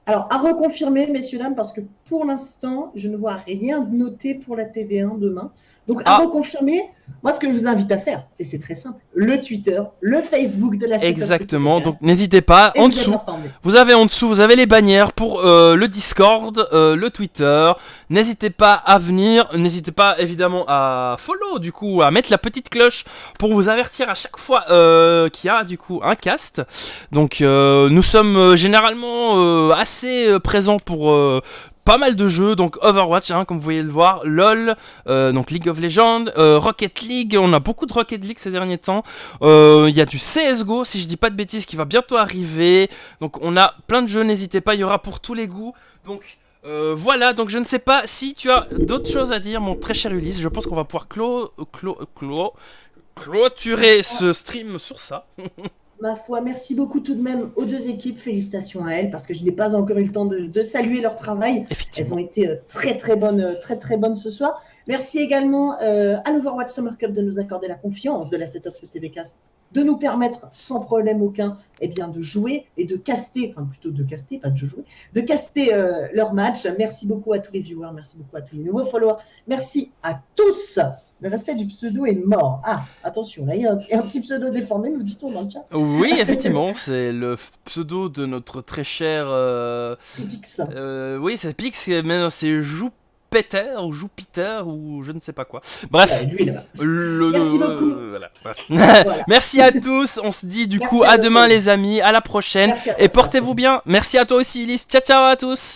Alors, à reconfirmer, messieurs, dames, parce que pour l'instant, je ne vois rien de noté pour la TV1 demain. Donc, à reconfirmer, moi, ce que je vous invite à faire, et c'est très simple, le Twitter, le Facebook de la Setup Exactement, Podcast, donc n'hésitez pas, et en vous êtes dessous, informés. vous avez en dessous, vous avez les bannières pour le Discord, le Twitter. N'hésitez pas à venir, n'hésitez pas évidemment à follow, du coup, à mettre la petite cloche pour vous avertir à chaque fois qu'il y a du coup un cast. Donc nous sommes généralement assez présents pour pas mal de jeux, donc Overwatch, hein, comme vous voyez le voir, LOL, donc League of Legends, Rocket League, on a beaucoup de Rocket League ces derniers temps, il y a du CSGO, si je dis pas de bêtises, qui va bientôt arriver, donc on a plein de jeux, n'hésitez pas, il y aura pour tous les goûts, donc voilà, donc je ne sais pas si tu as d'autres choses à dire, mon très cher Ulysse, je pense qu'on va pouvoir clôturer ce stream sur ça. Ma foi, merci beaucoup tout de même aux deux équipes. Félicitations à elles, parce que je n'ai pas encore eu le temps de saluer leur travail. Elles ont été très très bonnes ce soir. Merci également à l'Overwatch Summer Cup de nous accorder la confiance de la Setup CTVcast, de nous permettre sans problème aucun de jouer et de caster, enfin plutôt de caster, pas de jouer, de caster leur match. Merci beaucoup à tous les viewers, merci beaucoup à tous les nouveaux followers, merci à tous. Le respect du pseudo est mort. Ah, attention, là, il y a un petit pseudo déformé, nous dit-on dans le chat. Oui, effectivement, c'est le pseudo de notre très cher... Pix. Oui, c'est Pix, mais c'est Joupeter ou Jupiter ou je ne sais pas quoi. Bref. Lui, là. Merci beaucoup. Voilà. Voilà. Merci à tous, on se dit du Merci coup à demain tous. les amis, à la prochaine. Merci à toi, Et portez-vous bien. Merci à toi aussi Ulysse, ciao ciao à tous.